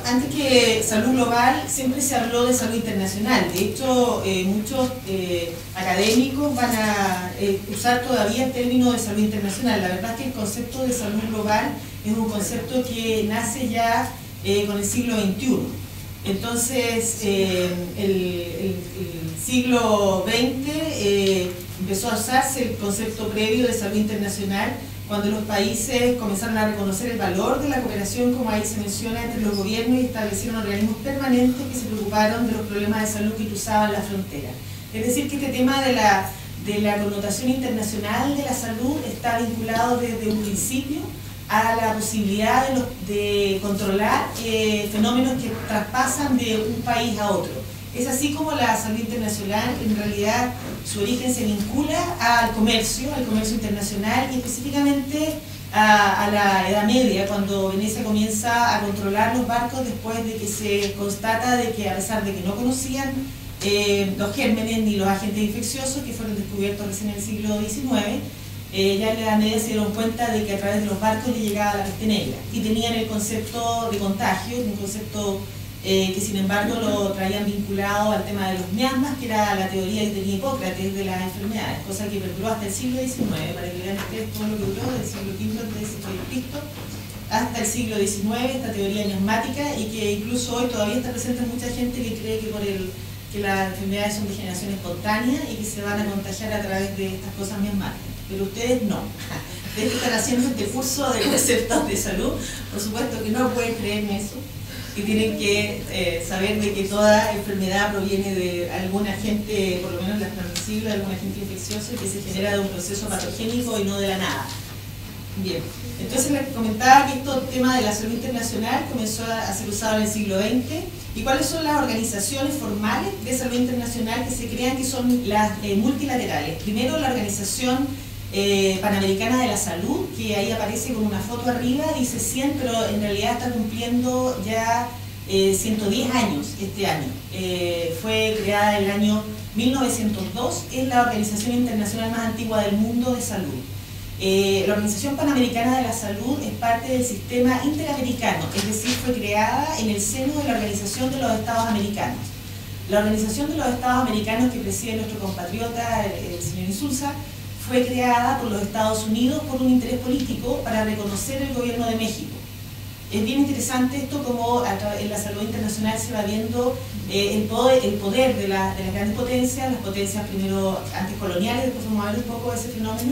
antes que salud global, siempre se habló de salud internacional. De hecho, muchos académicos van a usar todavía el término de salud internacional. La verdad es que el concepto de salud global es un concepto que nace ya con el siglo XXI. Entonces, el siglo XX empezó a usarse el concepto previo de salud internacional cuando los países comenzaron a reconocer el valor de la cooperación, como ahí se menciona, entre los gobiernos, y establecieron organismos permanentes que se preocuparon de los problemas de salud que cruzaban la frontera. Es decir, que este tema de la connotación internacional de la salud está vinculado desde un principio a la posibilidad de controlar fenómenos que traspasan de un país a otro. Es así como la salud internacional, en realidad, su origen se vincula al comercio internacional, y específicamente a la Edad Media, cuando Venecia comienza a controlar los barcos después de que se constata de que, a pesar de que no conocían los gérmenes ni los agentes infecciosos que fueron descubiertos recién en el siglo XIX, ya en la Edad Media se dieron cuenta de que a través de los barcos le llegaba la peste negra, y tenían el concepto de contagio, un concepto que sin embargo lo traían vinculado al tema de los miasmas, que era la teoría que tenía Hipócrates de las enfermedades, cosa que perduró hasta el siglo XIX, para que vean ustedes todo lo que duró del siglo V a.C. hasta el siglo XIX, esta teoría miasmática, y que incluso hoy todavía está presente en mucha gente que cree que las enfermedades son de generación espontánea y que se van a contagiar a través de estas cosas miasmáticas, pero ustedes no. Ustedes que están haciendo este curso de conceptos de salud, por supuesto que no pueden creer en eso, que tienen que saber de que toda enfermedad proviene de algún agente, por lo menos las transmisibles, algún agente infeccioso, y que se genera de un proceso patogénico y no de la nada. Bien, entonces les comentaba que este tema de la salud internacional comenzó a ser usado en el siglo XX. ¿Y cuáles son las organizaciones formales de salud internacional que se crean, que son las multilaterales? Primero, la Organización Panamericana de la Salud, que ahí aparece con una foto arriba, dice 100, pero en realidad está cumpliendo ya 110 años este año. Fue creada en el año 1902, es la organización internacional más antigua del mundo de salud. La Organización Panamericana de la Salud es parte del sistema interamericano, es decir, fue creada en el seno de la Organización de los Estados Americanos. La Organización de los Estados Americanos, que preside nuestro compatriota, el señor Insulza, fue creada por los Estados Unidos por un interés político para reconocer el gobierno de México. Es bien interesante esto, como en la salud internacional se va viendo el poder de las grandes potencias, las potencias primero antes coloniales, después vamos a ver un poco de ese fenómeno,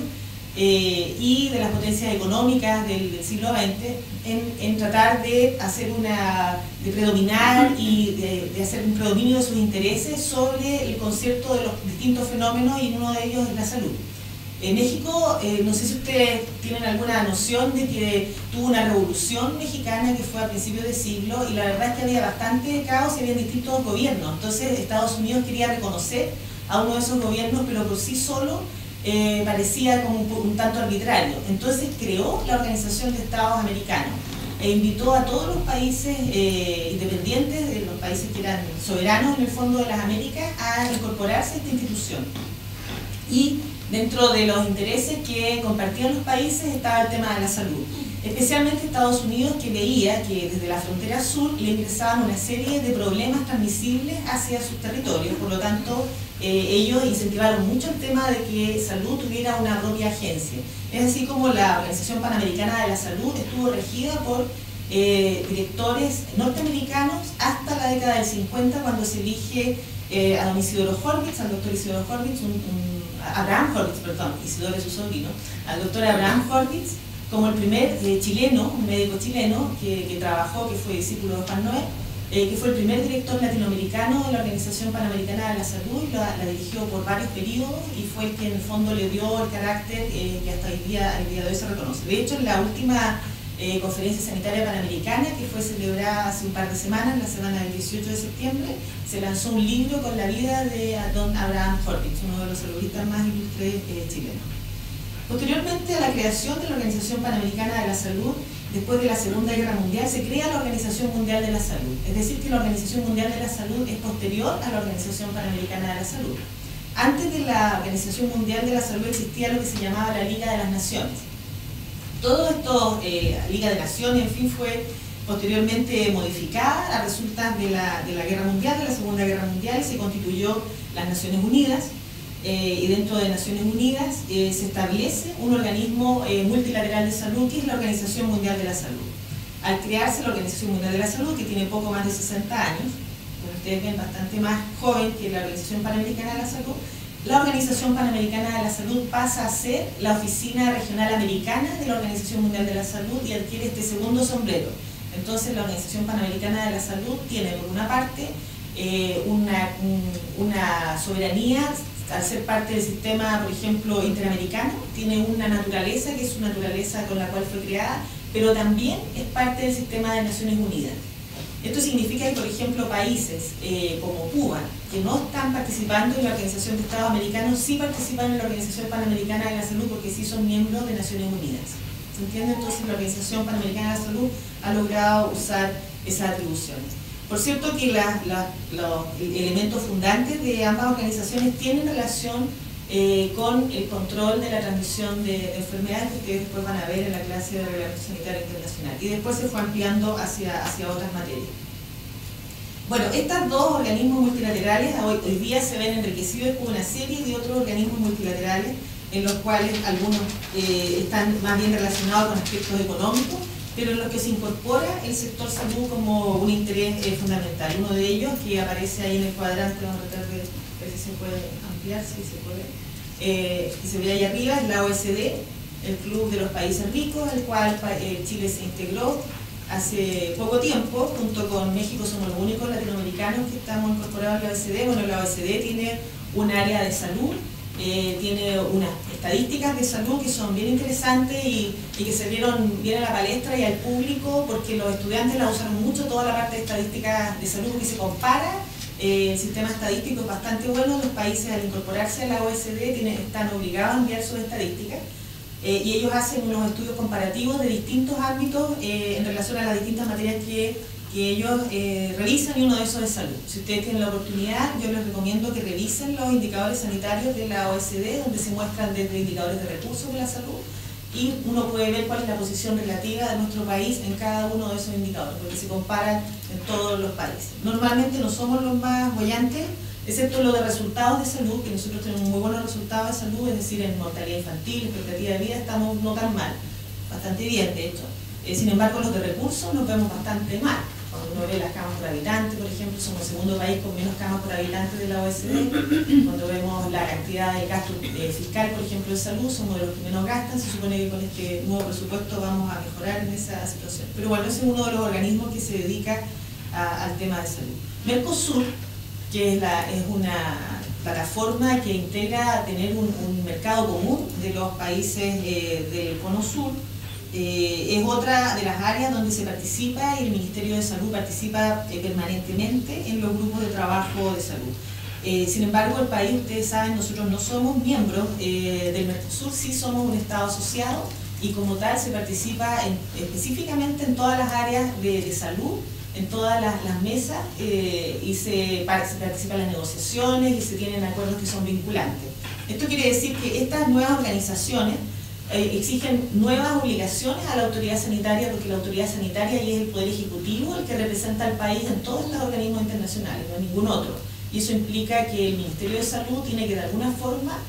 y de las potencias económicas del siglo XX en tratar de hacer de predominar y de hacer un predominio de sus intereses sobre el concepto de los distintos fenómenos, y uno de ellos es la salud. En México, no sé si ustedes tienen alguna noción de que tuvo una revolución mexicana que fue a principios de siglo, y la verdad es que había bastante caos y había distintos gobiernos. Entonces Estados Unidos quería reconocer a uno de esos gobiernos, pero por sí solo parecía como un tanto arbitrario. Entonces creó la Organización de Estados Americanos e invitó a todos los países independientes, de los países que eran soberanos en el fondo de las Américas, a incorporarse a esta institución. Y dentro de los intereses que compartían los países estaba el tema de la salud, especialmente Estados Unidos, que veía que desde la frontera sur le ingresaban una serie de problemas transmisibles hacia sus territorios. Por lo tanto, ellos incentivaron mucho el tema de que salud tuviera una propia agencia. Es así como la Organización Panamericana de la Salud estuvo regida por directores norteamericanos hasta la década del 50, cuando se elige a don Isidoro Horvitz, al doctor Isidoro Horvitz, Abraham Horvitz, perdón, Isidoro es su sobrino, al doctor Abraham Horvitz, como el primer chileno, un médico chileno que trabajó, que fue discípulo de Juan Noé, que fue el primer director latinoamericano de la Organización Panamericana de la Salud, y la dirigió por varios periodos, y fue el que en el fondo le dio el carácter que hasta el día de hoy se reconoce. De hecho, en la última conferencia sanitaria panamericana, que fue celebrada hace un par de semanas, la semana del 18 de septiembre, se lanzó un libro con la vida de don Abraham Horvitz, uno de los saludistas más ilustres chilenos. Posteriormente a la creación de la Organización Panamericana de la Salud, después de la Segunda Guerra Mundial, se crea la Organización Mundial de la Salud. Es decir, que la Organización Mundial de la Salud es posterior a la Organización Panamericana de la Salud. Antes de la Organización Mundial de la Salud existía lo que se llamaba la Liga de las Naciones. Todo esto, Liga de Naciones, en fin, fue posteriormente modificada a resultas de la Guerra Mundial, de la Segunda Guerra Mundial, y se constituyó las Naciones Unidas, y dentro de Naciones Unidas se establece un organismo multilateral de salud, que es la Organización Mundial de la Salud. Al crearse la Organización Mundial de la Salud, que tiene poco más de 60 años, como ustedes ven, bastante más joven que la Organización Panamericana de la Salud, la Organización Panamericana de la Salud pasa a ser la oficina regional americana de la Organización Mundial de la Salud y adquiere este segundo sombrero. Entonces la Organización Panamericana de la Salud tiene, por una parte, una soberanía al ser parte del sistema, por ejemplo, interamericano, tiene una naturaleza que es su naturaleza con la cual fue creada, pero también es parte del sistema de Naciones Unidas. Esto significa que, por ejemplo, países como Cuba, que no están participando en la Organización de Estados Americanos, sí participan en la Organización Panamericana de la Salud porque sí son miembros de Naciones Unidas. ¿Se entiende? Entonces la Organización Panamericana de la Salud ha logrado usar esas atribuciones. Por cierto que los elementos fundantes de ambas organizaciones tienen relación con el control de la transmisión de enfermedades, que ustedes después van a ver en la clase de Reglamento Sanitario Internacional, y después se fue ampliando hacia otras materias. Bueno, estos dos organismos multilaterales hoy día se ven enriquecidos con una serie de otros organismos multilaterales, en los cuales algunos están más bien relacionados con aspectos económicos, pero en los que se incorpora el sector salud como un interés fundamental. Uno de ellos, que aparece ahí en el cuadrante, vamos a tratar de ver si se puede ampliar, si se puede, que se ve ahí arriba, es la OECD, el Club de los Países Ricos, al cual Chile se integró hace poco tiempo. Junto con México somos los únicos latinoamericanos que estamos incorporados a la OECD. Bueno, la OECD tiene un área de salud, tiene unas estadísticas de salud que son bien interesantes y que se vieron bien a la palestra y al público, porque los estudiantes la usaron mucho, toda la parte de estadísticas de salud, que se compara. El sistema estadístico es bastante bueno. Los países, al incorporarse a la OECD, están obligados a enviar sus estadísticas, y ellos hacen unos estudios comparativos de distintos ámbitos en relación a las distintas materias que ellos revisan, y uno de esos es salud. Si ustedes tienen la oportunidad, yo les recomiendo que revisen los indicadores sanitarios de la OECD, donde se muestran desde indicadores de recursos de la salud, y uno puede ver cuál es la posición relativa de nuestro país en cada uno de esos indicadores, porque se comparan en todos los países. Normalmente no somos los más bollantes, excepto lo de resultados de salud, que nosotros tenemos muy buenos resultados de salud, es decir, en mortalidad infantil, expectativa de vida, estamos no tan mal, bastante bien de hecho. Sin embargo, los de recursos nos vemos bastante mal. Cuando uno ve las camas por habitante, por ejemplo, somos el segundo país con menos camas por habitante de la OECD. Cuando vemos la cantidad de gasto fiscal, por ejemplo, de salud, somos de los que menos gastan. Se supone que con este nuevo presupuesto vamos a mejorar en esa situación. Pero bueno, ese es uno de los organismos que se dedica al tema de salud. Mercosur, que es una plataforma que integra tener un mercado común de los países del Cono Sur. Es otra de las áreas donde se participa, y el Ministerio de Salud participa permanentemente en los grupos de trabajo de salud. Sin embargo, el país, ustedes saben, nosotros no somos miembros del Mercosur, sí somos un Estado asociado, y como tal se participa específicamente en todas las áreas de salud, en todas las mesas, y se participa en las negociaciones y se tienen acuerdos que son vinculantes. Esto quiere decir que estas nuevas organizaciones exigen nuevas obligaciones a la autoridad sanitaria, porque la autoridad sanitaria y es el poder ejecutivo el que representa al país en todos estos organismos internacionales, no ningún otro. Y eso implica que el Ministerio de Salud tiene que de alguna forma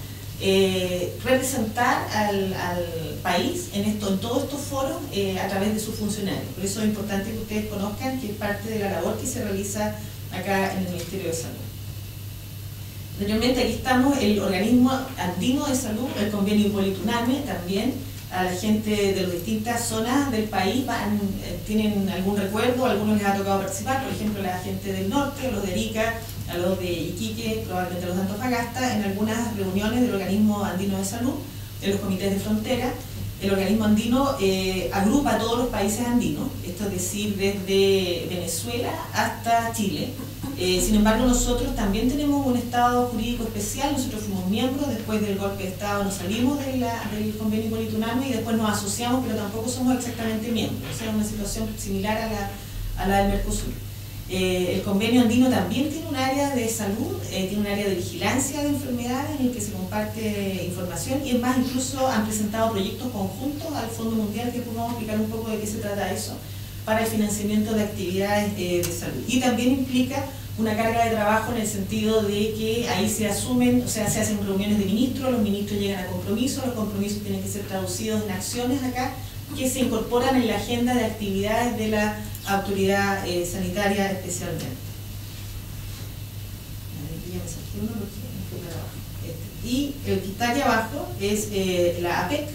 representar al país en todos estos foros a través de sus funcionarios. Por eso es importante que ustedes conozcan que es parte de la labor que se realiza acá en el Ministerio de Salud. Anteriormente aquí estamos el organismo andino de salud, el convenio Hipólito Unanue. También a la gente de las distintas zonas del país tienen algún recuerdo, a algunos les ha tocado participar, por ejemplo la gente del norte, a los de Arica, a los de Iquique, probablemente a los de Antofagasta, en algunas reuniones del organismo andino de salud, en los comités de frontera. El organismo andino agrupa a todos los países andinos, esto es decir, desde Venezuela hasta Chile. Sin embargo, nosotros también tenemos un estado jurídico especial. Nosotros fuimos miembros, después del golpe de estado nos salimos del convenio Hipólito Unanue y después nos asociamos, pero tampoco somos exactamente miembros, o sea, una situación similar a la del Mercosur. El convenio andino también tiene un área de salud, tiene un área de vigilancia de enfermedades en el que se comparte información, y es más, incluso han presentado proyectos conjuntos al Fondo Mundial, que después vamos a explicar un poco de qué se trata eso, para el financiamiento de actividades de salud. Y también implica una carga de trabajo en el sentido de que ahí se asumen, o sea, se hacen reuniones de ministros, los ministros llegan a compromisos, los compromisos tienen que ser traducidos en acciones acá, que se incorporan en la agenda de actividades de la autoridad sanitaria especialmente. Aquí ya me salté uno porque me fui para abajo. Y el que está aquí abajo es la APEC,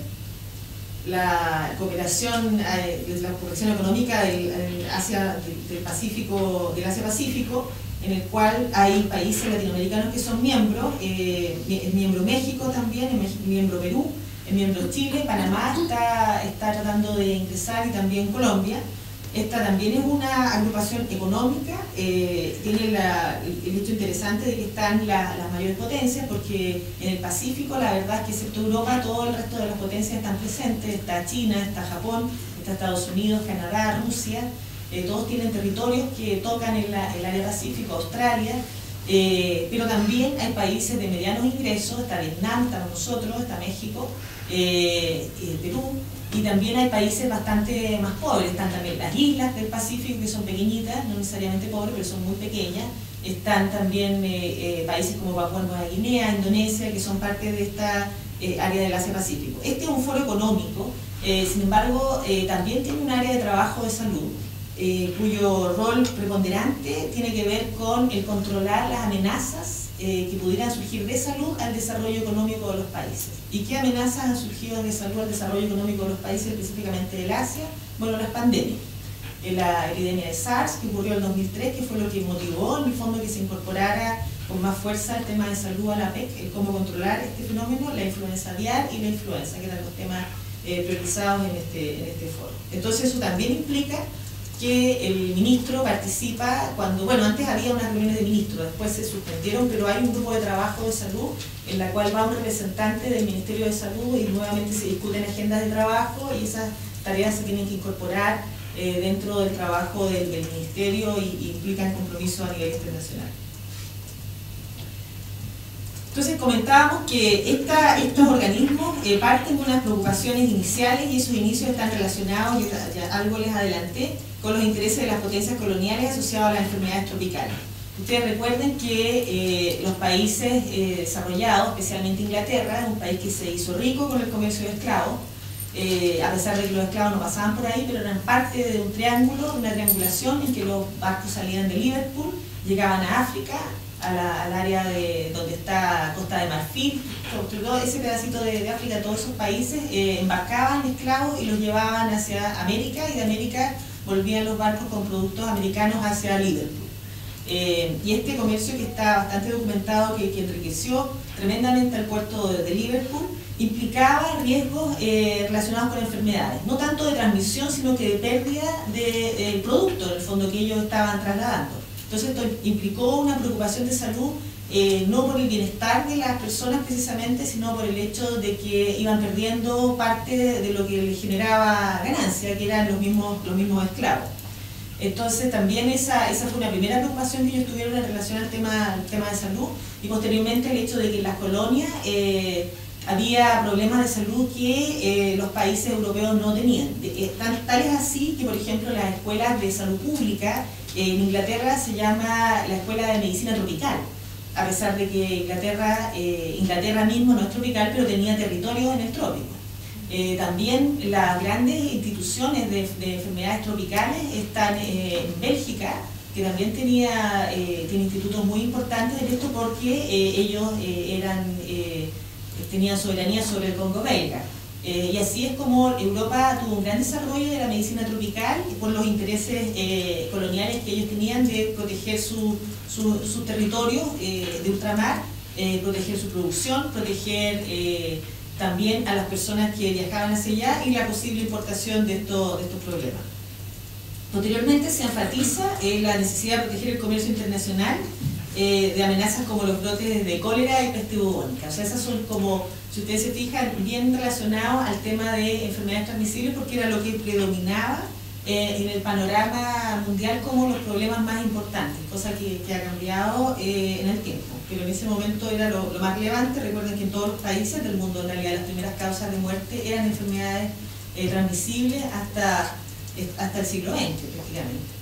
la cooperación, la cooperación económica del Pacífico, del Asia-Pacífico, en el cual hay países latinoamericanos que son miembros, es miembro México también, es miembro Perú, es miembro Chile, Panamá está tratando de ingresar y también Colombia. Esta también es una agrupación económica, tiene el hecho interesante de que están las mayores potencias, porque en el Pacífico la verdad es que excepto Europa todo el resto de las potencias están presentes, está China, está Japón, está Estados Unidos, Canadá, Rusia, todos tienen territorios que tocan el área Pacífico, Australia, pero también hay países de medianos ingresos, está Vietnam, estamos nosotros, está México, Perú, y también hay países bastante más pobres, están también las islas del Pacífico que son pequeñitas, no necesariamente pobres, pero son muy pequeñas, están también países como Papúa Nueva Guinea, Indonesia, que son parte de esta área del Asia-Pacífico. Este es un foro económico, sin embargo, también tiene un área de trabajo de salud, cuyo rol preponderante tiene que ver con el controlar las amenazas que pudieran surgir de salud al desarrollo económico de los países. ¿Y qué amenazas han surgido de salud al desarrollo económico de los países, específicamente del Asia? Bueno, las pandemias. La epidemia de SARS, que ocurrió en el 2003, que fue lo que motivó en el fondo que se incorporara con más fuerza el tema de salud a la PEC, el cómo controlar este fenómeno, la influenza aviar y la influenza, que eran los temas priorizados en este foro. Entonces eso también implica que el ministro participa cuando, bueno, antes había unas reuniones de ministros, después se suspendieron, pero hay un grupo de trabajo de salud en la cual va un representante del Ministerio de Salud y nuevamente se discuten agendas de trabajo y esas tareas se tienen que incorporar dentro del trabajo del Ministerio y implican compromiso a nivel internacional. Entonces comentábamos que estos organismos parten de unas preocupaciones iniciales y esos inicios están relacionados, ya algo les adelanté, con los intereses de las potencias coloniales asociados a las enfermedades tropicales. Ustedes recuerden que los países desarrollados, especialmente Inglaterra, es un país que se hizo rico con el comercio de esclavos, a pesar de que los esclavos no pasaban por ahí, pero eran parte de un triángulo, una triangulación en que los barcos salían de Liverpool, llegaban a África, al área donde está Costa de Marfil, todo ese pedacito de África, todos esos países embarcaban esclavos y los llevaban hacia América, y de América volvían los barcos con productos americanos hacia Liverpool. Y este comercio, que está bastante documentado, que enriqueció tremendamente al puerto de Liverpool, implicaba riesgos relacionados con enfermedades, no tanto de transmisión, sino que de pérdida del producto, en el fondo, que ellos estaban trasladando. Entonces esto implicó una preocupación de salud, no por el bienestar de las personas precisamente, sino por el hecho de que iban perdiendo parte de lo que les generaba ganancia, que eran los mismos esclavos. Entonces también esa fue una primera preocupación que ellos tuvieron en relación al tema de salud, y posteriormente el hecho de que en las colonias había problemas de salud que los países europeos no tenían. Tal es así que, por ejemplo, las escuelas de salud pública en Inglaterra se llama la Escuela de Medicina Tropical, a pesar de que Inglaterra mismo no es tropical, pero tenía territorios en el trópico. También las grandes instituciones de enfermedades tropicales están en Bélgica, que también tiene institutos muy importantes en esto, porque ellos tenían soberanía sobre el Congo belga. Y así es como Europa tuvo un gran desarrollo de la medicina tropical por los intereses coloniales que ellos tenían de proteger sus territorios de ultramar, proteger su producción, proteger también a las personas que viajaban hacia allá y la posible importación de estos problemas. Posteriormente se enfatiza la necesidad de proteger el comercio internacional de amenazas como los brotes de cólera y peste bubónica. O sea, esas son como, si ustedes se fijan, bien relacionados al tema de enfermedades transmisibles, porque era lo que predominaba en el panorama mundial como los problemas más importantes, cosa que ha cambiado en el tiempo, pero en ese momento era lo más relevante. Recuerden que en todos los países del mundo, en realidad, las primeras causas de muerte eran enfermedades transmisibles hasta hasta el siglo XX prácticamente.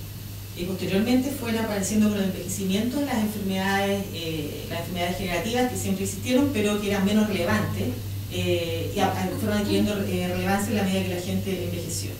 Y posteriormente fueron apareciendo con el envejecimiento las enfermedades degenerativas que siempre existieron, pero que eran menos relevantes, y fueron adquiriendo relevancia en la medida que la gente envejeció.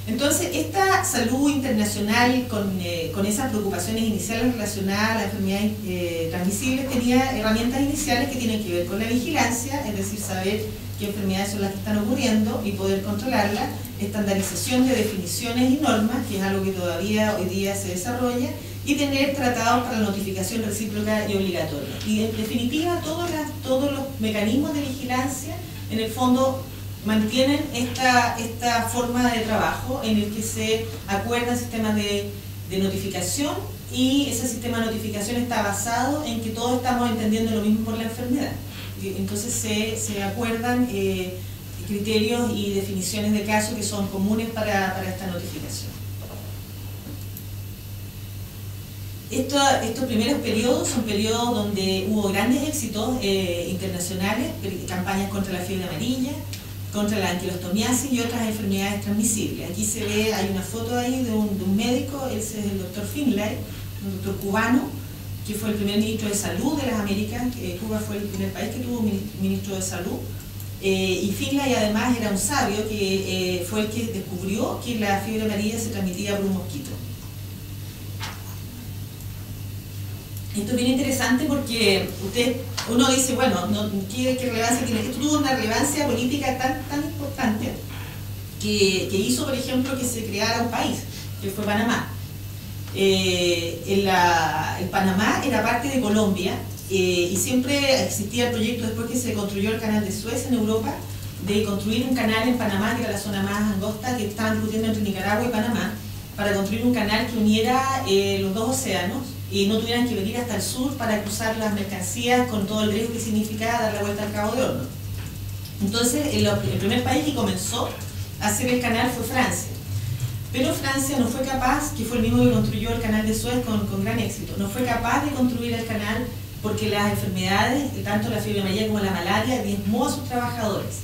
Entonces, esta salud internacional con esas preocupaciones iniciales relacionadas a las enfermedades transmisibles tenía herramientas iniciales que tienen que ver con la vigilancia, es decir, saber qué enfermedades son las que están ocurriendo y poder controlarlas, estandarización de definiciones y normas, que es algo que todavía hoy día se desarrolla, y tener tratados para la notificación recíproca y obligatoria. Y en definitiva, todos los mecanismos de vigilancia, en el fondo, mantienen esta forma de trabajo en el que se acuerdan sistemas de notificación, y ese sistema de notificación está basado en que todos estamos entendiendo lo mismo por la enfermedad. Entonces se acuerdan criterios y definiciones de caso que son comunes para esta notificación. Estos primeros periodos son periodos donde hubo grandes éxitos internacionales, campañas contra la fiebre amarilla, contra la anquilostomiasis y otras enfermedades transmisibles. Aquí se ve, hay una foto ahí de un médico, ese es el doctor Finlay, un doctor cubano, que fue el primer ministro de salud de las Américas. Cuba fue el primer país que tuvo un ministro de salud, y Finlay además era un sabio que fue el que descubrió que la fiebre amarilla se transmitía por un mosquito. Esto es bien interesante porque uno dice, bueno, ¿qué relevancia tiene? Esto tuvo una relevancia política tan importante que hizo, por ejemplo, que se creara un país, que fue Panamá. El Panamá era parte de Colombia, y siempre existía el proyecto, después que se construyó el canal de Suez en Europa, de construir un canal en Panamá, que era la zona más angosta que estaban discutiendo entre Nicaragua y Panamá, para construir un canal que uniera los dos océanos y no tuvieran que venir hasta el sur para cruzar las mercancías con todo el riesgo que significaba dar la vuelta al Cabo de Hornos. Entonces, el primer país que comenzó a hacer el canal fue Francia. Pero Francia no fue capaz, que fue el mismo que construyó el canal de Suez con gran éxito, no fue capaz de construir el canal porque las enfermedades, tanto la fiebre amarilla como la malaria, diezmó a sus trabajadores.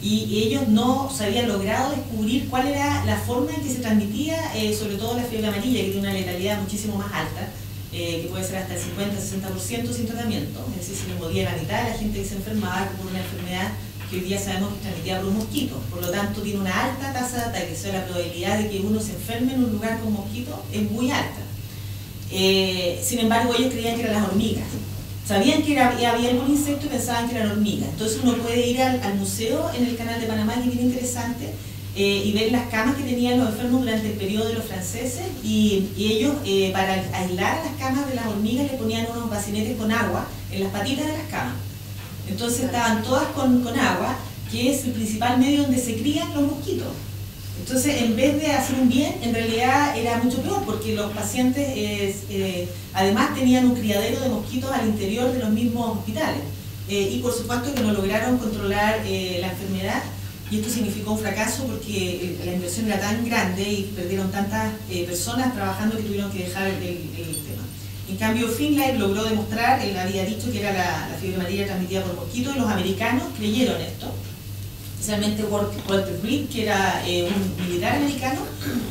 Y ellos no se habían logrado descubrir cuál era la forma en que se transmitía, sobre todo la fiebre amarilla, que tiene una letalidad muchísimo más alta, que puede ser hasta el 50-60% sin tratamiento, es decir, se le moría la mitad de la gente que se enfermaba por una enfermedad que hoy día sabemos que es transmitida por un mosquito. Por lo tanto, tiene una alta tasa de ataque, o sea, la probabilidad de que uno se enferme en un lugar con mosquito es muy alta. Sin embargo, ellos creían que eran las hormigas. Sabían que había algún insecto y pensaban que eran hormigas. Entonces uno puede ir al museo en el canal de Panamá, que es bien interesante, y ver las camas que tenían los enfermos durante el periodo de los franceses, y ellos, para aislar las camas de las hormigas, le ponían unos bacinetes con agua en las patitas de las camas. Entonces estaban todas con agua, que es el principal medio donde se crían los mosquitos. Entonces, en vez de hacer un bien, en realidad era mucho peor, porque los pacientes además tenían un criadero de mosquitos al interior de los mismos hospitales. Y por supuesto que no lograron controlar la enfermedad, y esto significó un fracaso porque la inversión era tan grande y perdieron tantas personas trabajando que tuvieron que dejar el tema. En cambio, Finlay logró demostrar, él había dicho que era la fiebre amarilla transmitida por mosquitos, y los americanos creyeron esto. Especialmente Walter Reed, que era un militar americano,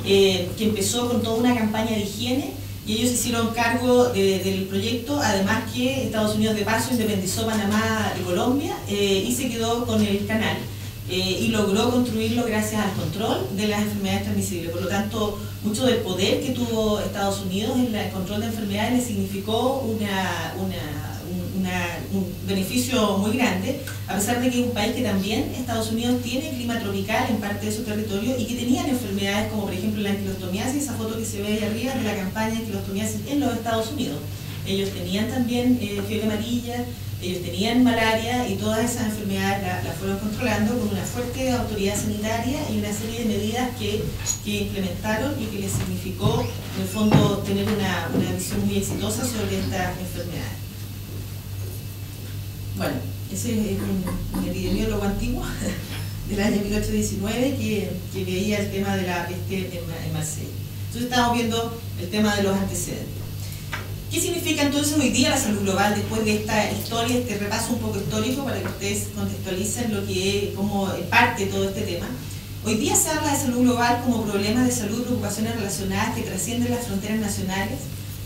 que empezó con toda una campaña de higiene, y ellos se hicieron cargo del proyecto, además que Estados Unidos de paso independizó Panamá y Colombia, y se quedó con el canal, y logró construirlo gracias al control de las enfermedades transmisibles. Por lo tanto, mucho del poder que tuvo Estados Unidos en el control de enfermedades le significó un beneficio muy grande, a pesar de que es un país que también, Estados Unidos, tiene clima tropical en parte de su territorio, y que tenían enfermedades como por ejemplo la anquilostomiasis, esa foto que se ve ahí arriba de la campaña de anquilostomiasis en los Estados Unidos. Ellos tenían también fiebre amarilla, ellos tenían malaria, y todas esas enfermedades las fueron controlando con una fuerte autoridad sanitaria y una serie de medidas que implementaron y que les significó, en el fondo, tener una visión muy exitosa sobre estas enfermedades. Bueno, ese es un epidemiólogo antiguo del año 1819 que veía el tema de la peste en Marsella. Entonces estamos viendo el tema de los antecedentes. ¿Qué significa entonces hoy día la salud global después de esta historia, este repaso un poco histórico para que ustedes contextualicen cómo parte todo este tema? Hoy día se habla de salud global como problemas de salud y preocupaciones relacionadas que trascienden las fronteras nacionales,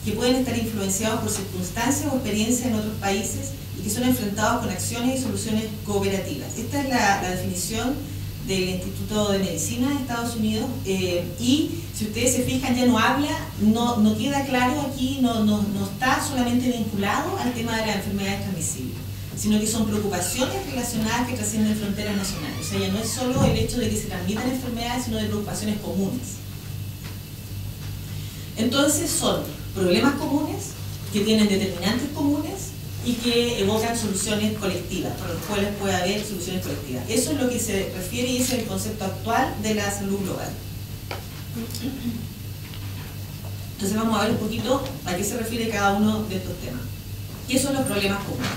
que pueden estar influenciados por circunstancias o experiencias en otros países y que son enfrentados con acciones y soluciones cooperativas. Esta es la definición del Instituto de Medicina de Estados Unidos, y si ustedes se fijan ya no queda claro aquí, no está solamente vinculado al tema de las enfermedades transmisibles, sino que son preocupaciones relacionadas que trascienden fronteras nacionales. O sea, ya no es solo el hecho de que se transmitan enfermedades, sino de preocupaciones comunes. Entonces son problemas comunes que tienen determinantes comunes y que evocan soluciones colectivas, para los cuales puede haber soluciones colectivas. Eso es lo que se refiere y ese es el concepto actual de la salud global. Entonces vamos a ver un poquito a qué se refiere cada uno de estos temas. ¿Qué son los problemas comunes?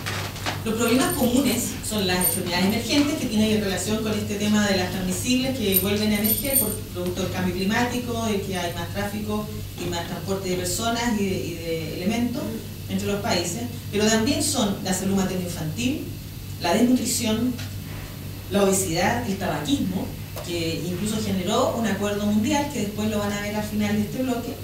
Los problemas comunes son las enfermedades emergentes que tienen relación con este tema de las transmisibles que vuelven a emerger por producto del cambio climático, de que hay más tráfico y más transporte de personas y de elementos entre los países, pero también son la salud materno-infantil, la desnutrición, la obesidad, el tabaquismo, que incluso generó un acuerdo mundial, que después lo van a ver al final de este bloque,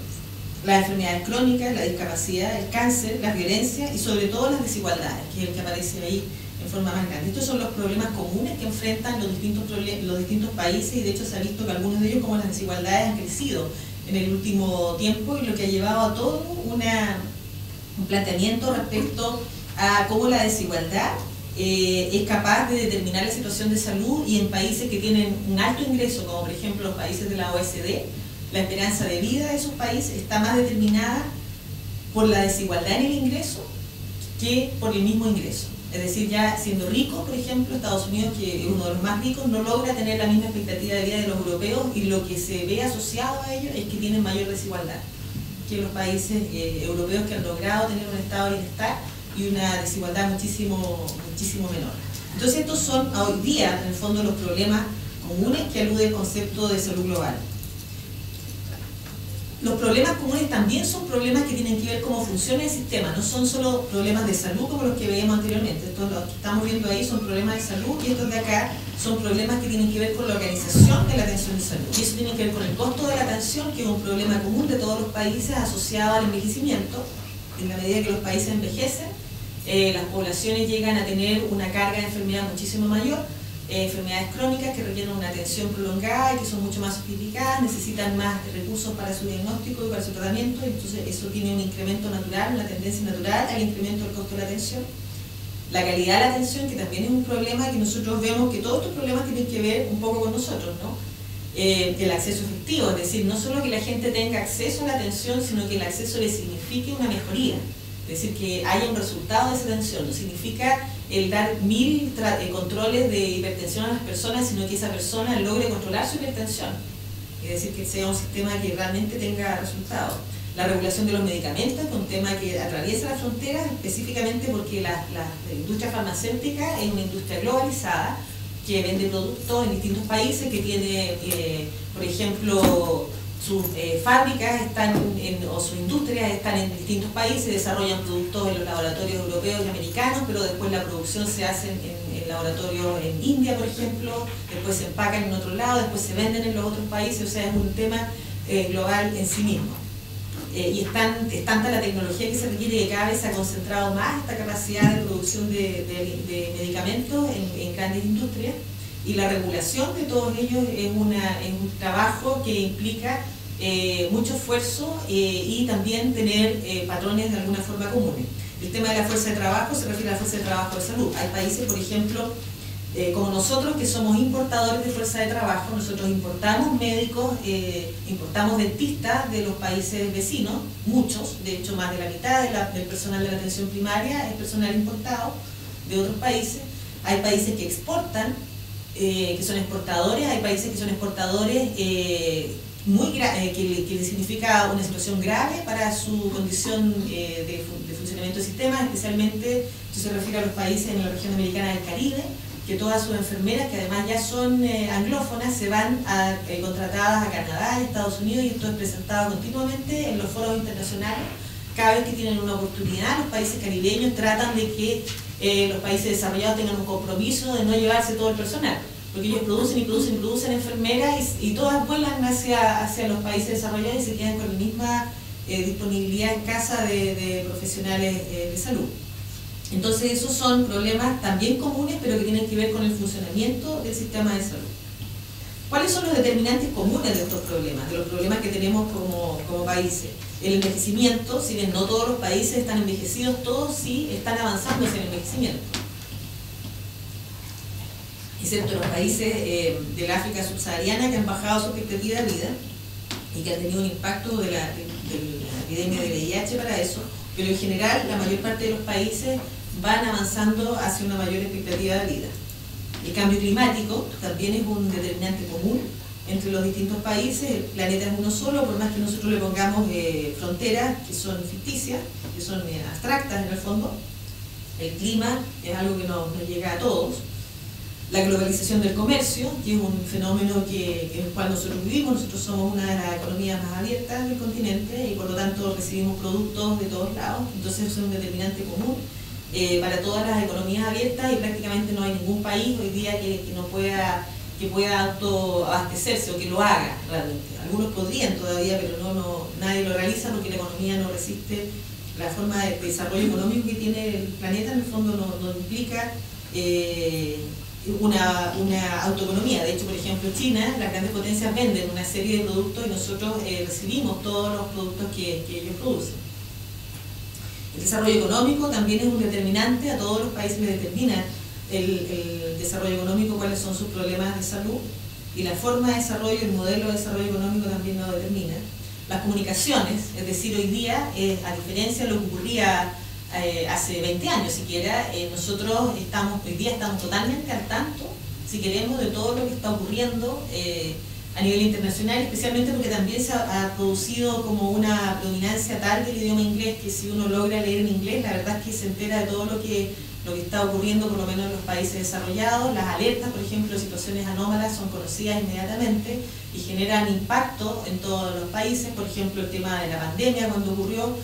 las enfermedades crónicas, la discapacidad, el cáncer, las violencias y sobre todo las desigualdades, que es el que aparece ahí en forma más grande. Estos son los problemas comunes que enfrentan los distintos países, y de hecho se ha visto que algunos de ellos, como las desigualdades, han crecido en el último tiempo, y lo que ha llevado a todo un planteamiento respecto a cómo la desigualdad es capaz de determinar la situación de salud, y en países que tienen un alto ingreso, como por ejemplo los países de la OECD, la esperanza de vida de esos países está más determinada por la desigualdad en el ingreso que por el mismo ingreso. Es decir, ya siendo rico, por ejemplo, Estados Unidos, que es uno de los más ricos, no logra tener la misma expectativa de vida de los europeos, y lo que se ve asociado a ello es que tienen mayor desigualdad que los países europeos, que han logrado tener un estado de bienestar y una desigualdad muchísimo menor. Entonces estos son hoy día, en el fondo, los problemas comunes que alude el concepto de salud global. Los problemas comunes también son problemas que tienen que ver cómo funciona el sistema, no son solo problemas de salud como los que veíamos anteriormente. Estos los que estamos viendo ahí son problemas de salud, y estos de acá son problemas que tienen que ver con la organización de la atención de salud. Y eso tiene que ver con el costo de la atención, que es un problema común de todos los países asociado al envejecimiento. En la medida que los países envejecen, las poblaciones llegan a tener una carga de enfermedad muchísimo mayor, enfermedades crónicas que requieren una atención prolongada y que son mucho más sofisticadas, necesitan más recursos para su diagnóstico y para su tratamiento, y entonces eso tiene un incremento natural, una tendencia natural al incremento del costo de la atención. La calidad de la atención, que también es un problema que nosotros vemos que todos estos problemas tienen que ver un poco con nosotros, ¿no? El acceso efectivo, es decir, no solo que la gente tenga acceso a la atención, sino que el acceso le signifique una mejoría. Es decir, que haya un resultado de esa atención. No significa el dar 1000 controles de hipertensión a las personas, sino que esa persona logre controlar su hipertensión. Es decir, que sea un sistema que realmente tenga resultados. La regulación de los medicamentos es un tema que atraviesa las fronteras, específicamente porque la industria farmacéutica es una industria globalizada que vende productos en distintos países, que tiene, por ejemplo, sus fábricas o sus industrias están en distintos países, desarrollan productos en los laboratorios europeos y americanos, pero después la producción se hace en laboratorios en India, por ejemplo, después se empacan en otro lado, después se venden en los otros países. O sea, es un tema global en sí mismo. Y es tanta la tecnología que se requiere, que cada vez se ha concentrado más esta capacidad de producción de medicamentos en grandes industrias, y la regulación de todos ellos es un trabajo que implica mucho esfuerzo y también tener patrones de alguna forma comunes. El tema de la fuerza de trabajo se refiere a la fuerza de trabajo de salud. Hay países, por ejemplo, como nosotros, que somos importadores de fuerza de trabajo. Nosotros importamos médicos, importamos dentistas de los países vecinos, muchos, de hecho más de la mitad del personal de la atención primaria es personal importado de otros países. Hay países que exportan, que son exportadores, hay países que son exportadores que les significa una situación grave para su condición de funcionamiento del sistema, especialmente esto se refiere a los países en la región americana del Caribe, que todas sus enfermeras, que además ya son anglófonas, se van contratadas a Canadá y Estados Unidos, y esto es presentado continuamente en los foros internacionales. Cada vez que tienen una oportunidad, los países caribeños tratan de que los países desarrollados tengan un compromiso de no llevarse todo el personal. porque ellos producen y producen y producen enfermeras y todas vuelan hacia los países desarrollados y se quedan con la misma disponibilidad escasa de profesionales de salud. Entonces esos son problemas también comunes, pero que tienen que ver con el funcionamiento del sistema de salud. ¿Cuáles son los determinantes comunes de estos problemas, de los problemas que tenemos como países? El envejecimiento, si bien no todos los países están envejecidos, todos sí están avanzando hacia el envejecimiento. Excepto los países del África subsahariana que han bajado su expectativa de vida y que han tenido un impacto de la epidemia de VIH para eso, pero en general la mayor parte de los países van avanzando hacia una mayor expectativa de vida. El cambio climático también es un determinante común entre los distintos países. El planeta es uno solo, por más que nosotros le pongamos fronteras que son ficticias, que son abstractas en el fondo. El clima es algo que nos llega a todos. La globalización del comercio, que es un fenómeno en el cual nosotros vivimos. Nosotros somos una de las economías más abiertas del continente y por lo tanto recibimos productos de todos lados. Entonces eso es un determinante común para todas las economías abiertas y prácticamente no hay ningún país hoy día que pueda autoabastecerse o que lo haga realmente. Algunos podrían todavía, pero nadie lo realiza porque la economía no resiste. La forma de desarrollo económico que tiene el planeta en el fondo no implica una autoeconomía. De hecho, por ejemplo, China, las grandes potencias venden una serie de productos y nosotros recibimos todos los productos que ellos producen. El desarrollo económico también es un determinante, a todos los países les determina el desarrollo económico cuáles son sus problemas de salud y la forma de desarrollo, el modelo de desarrollo económico también lo determina. Las comunicaciones, es decir, hoy día, a diferencia de lo que ocurría hace 20 años siquiera, nosotros hoy día estamos totalmente al tanto, si queremos, de todo lo que está ocurriendo a nivel internacional, especialmente porque también se ha producido como una predominancia tal del idioma inglés que si uno logra leer en inglés, la verdad es que se entera de todo lo que está ocurriendo, por lo menos en los países desarrollados. Las alertas, por ejemplo, de situaciones anómalas son conocidas inmediatamente y generan impacto en todos los países. Por ejemplo, el tema de la pandemia, cuando ocurrió,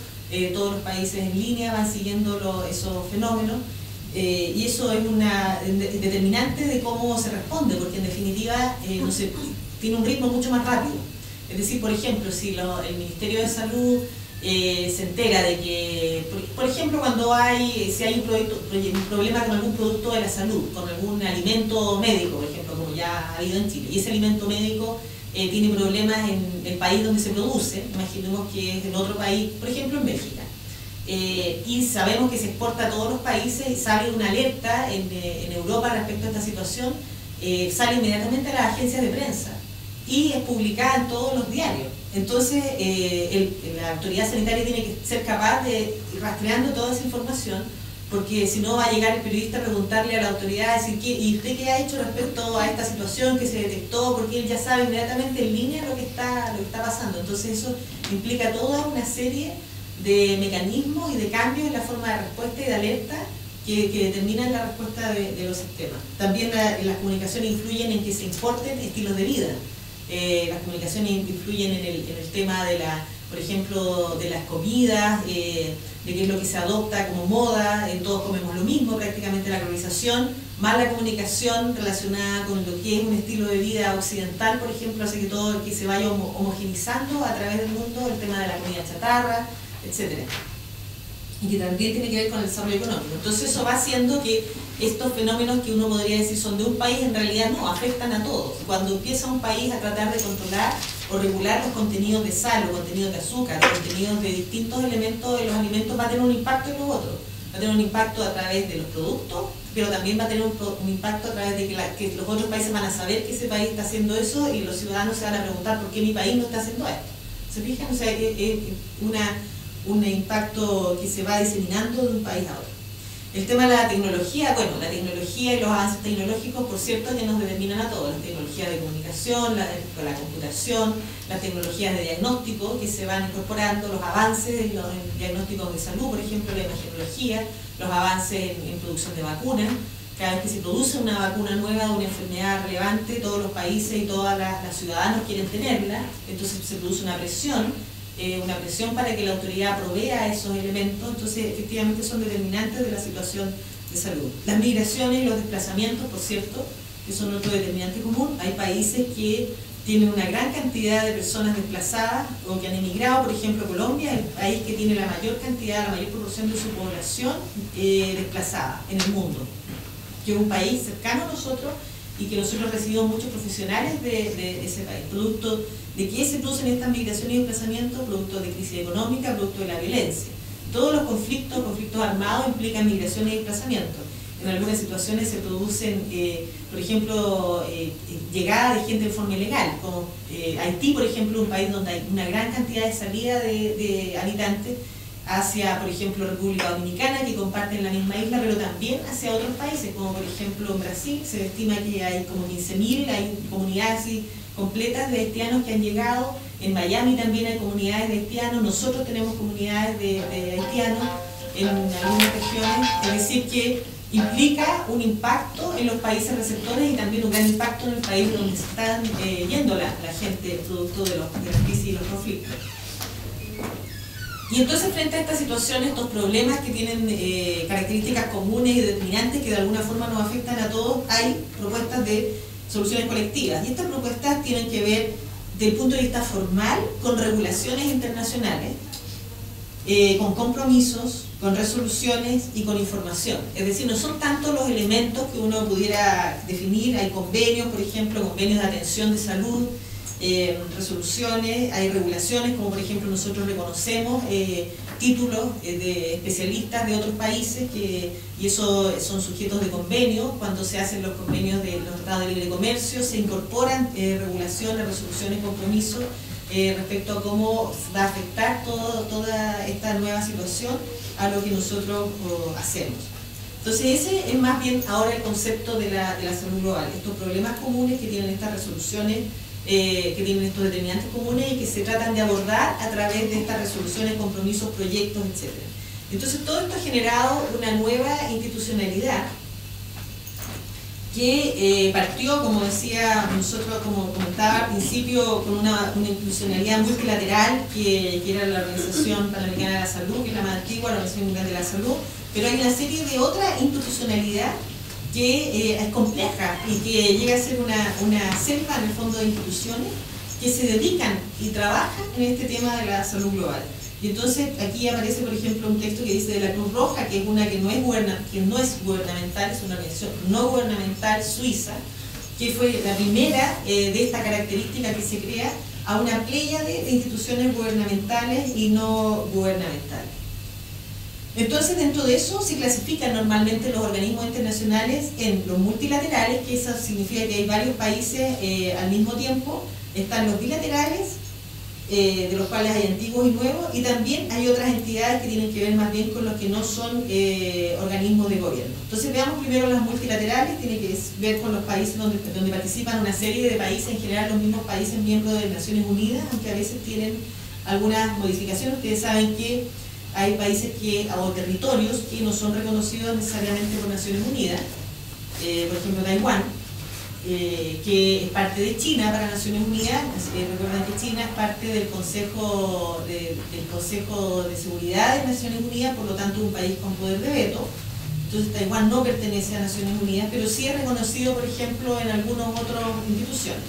todos los países en línea van siguiendo esos fenómenos. Y eso es una determinante de cómo se responde, porque en definitiva tiene un ritmo mucho más rápido. Es decir, por ejemplo, si el Ministerio de Salud se entera de que, por ejemplo, si hay un problema con algún producto de la salud, con algún alimento médico, por ejemplo, como ya ha habido en Chile, y ese alimento médico tiene problemas en el país donde se produce, imaginemos que es en otro país, por ejemplo en Bélgica, y sabemos que se exporta a todos los países y sale una alerta en Europa respecto a esta situación, sale inmediatamente a las agencias de prensa y es publicada en todos los diarios. Entonces la autoridad sanitaria tiene que ser capaz de ir rastreando toda esa información, porque si no va a llegar el periodista a preguntarle a la autoridad, decir, ¿y usted qué ha hecho respecto a esta situación que se detectó? Porque él ya sabe inmediatamente en línea lo que está pasando. Entonces eso implica toda una serie de mecanismos y de cambios en la forma de respuesta y de alerta que determinan la respuesta de los sistemas. También las comunicaciones influyen en que se importen estilos de vida. Las comunicaciones influyen en el tema por ejemplo, de las comidas, de qué es lo que se adopta como moda, todos comemos lo mismo, prácticamente la globalización, más la comunicación relacionada con lo que es un estilo de vida occidental, por ejemplo, hace que todo que se vaya homogenizando a través del mundo, el tema de la comida chatarra, etc. Y que también tiene que ver con el desarrollo económico. Entonces eso va haciendo que estos fenómenos que uno podría decir son de un país, en realidad no, afectan a todos. Cuando empieza un país a tratar de controlar o regular los contenidos de sal, los contenidos de azúcar, los contenidos de distintos elementos de los alimentos, va a tener un impacto en los otros. Va a tener un impacto a través de los productos, pero también va a tener un impacto a través de que los otros países van a saber que ese país está haciendo eso y los ciudadanos se van a preguntar por qué mi país no está haciendo esto. ¿Se fijan? O sea, es un impacto que se va diseminando de un país a otro. El tema de la tecnología, bueno, la tecnología y los avances tecnológicos, por cierto, que nos determinan a todos. Las tecnologías de comunicación, la computación, las tecnologías de diagnóstico que se van incorporando, los avances en los diagnósticos de salud, por ejemplo, la imagenología, los avances en producción de vacunas. Cada vez que se produce una vacuna nueva de una enfermedad relevante, todos los países y todos los ciudadanos quieren tenerla, entonces se produce una presión para que la autoridad provea esos elementos. Entonces efectivamente son determinantes de la situación de salud. Las migraciones y los desplazamientos, por cierto, eso es otro determinante común. Hay países que tienen una gran cantidad de personas desplazadas o que han emigrado. Por ejemplo, Colombia es el país que tiene la mayor cantidad, la mayor proporción de su población desplazada en el mundo, que es un país cercano a nosotros y que nosotros recibimos muchos profesionales de ese país, producto de que se producen estas migraciones y desplazamientos, producto de crisis económica, producto de la violencia. Todos los conflictos armados implican migraciones y desplazamientos. En algunas situaciones se producen, por ejemplo, llegada de gente de forma ilegal, como Haití, por ejemplo, un país donde hay una gran cantidad de salida de habitantes hacia, por ejemplo, República Dominicana, que comparten la misma isla, pero también hacia otros países, como por ejemplo en Brasil, se estima que hay como 15.000, hay comunidades así completas de haitianos que han llegado. En Miami también hay comunidades de haitianos, nosotros tenemos comunidades de haitianos en algunas regiones, es decir que implica un impacto en los países receptores y también un gran impacto en el país donde se están yendo la gente producto de la crisis y los conflictos. Y entonces frente a esta situación, estos problemas que tienen características comunes y determinantes que de alguna forma nos afectan a todos, hay propuestas de soluciones colectivas. Y estas propuestas tienen que ver, desde el punto de vista formal, con regulaciones internacionales, con compromisos, con resoluciones y con información. Es decir, no son tanto los elementos que uno pudiera definir. Hay convenios, por ejemplo, convenios de atención de salud, resoluciones, hay regulaciones, como por ejemplo nosotros reconocemos títulos de especialistas de otros países y eso son sujetos de convenio. Cuando se hacen los convenios de los tratados de libre comercio se incorporan regulaciones, resoluciones, compromisos respecto a cómo va a afectar toda esta nueva situación a lo que nosotros hacemos. Entonces ese es más bien ahora el concepto de la salud global, estos problemas comunes que tienen estas resoluciones, que tienen estos determinantes comunes y que se tratan de abordar a través de estas resoluciones, compromisos, proyectos, etc. Entonces todo esto ha generado una nueva institucionalidad que partió, como decía nosotros, como comentaba al principio, con una institucionalidad multilateral que era la Organización Panamericana de la Salud, que es la más antigua, la Organización Mundial de la Salud, pero hay una serie de otra institucionalidad que es compleja y que llega a ser una selva en el fondo de instituciones que se dedican y trabajan en este tema de la salud global. Y entonces aquí aparece, por ejemplo, un texto que dice de la Cruz Roja, que es una que no es gubernamental, es una organización no gubernamental suiza, que fue la primera de esta característica que se crea a una pléyade de instituciones gubernamentales y no gubernamentales. Entonces, dentro de eso se clasifican normalmente los organismos internacionales en los multilaterales, que eso significa que hay varios países al mismo tiempo, están los bilaterales, de los cuales hay antiguos y nuevos, y también hay otras entidades que tienen que ver más bien con los que no son organismos de gobierno. Entonces veamos primero las multilaterales, tiene que ver con los países donde participan una serie de países, en general los mismos países miembros de Naciones Unidas, aunque a veces tienen algunas modificaciones. Ustedes saben que hay países o territorios que no son reconocidos necesariamente por Naciones Unidas, por ejemplo Taiwán, que es parte de China para Naciones Unidas. Recuerden que China es parte del Consejo de Seguridad de Naciones Unidas, por lo tanto un país con poder de veto. Entonces Taiwán no pertenece a Naciones Unidas, pero sí es reconocido, por ejemplo, en algunas otras instituciones.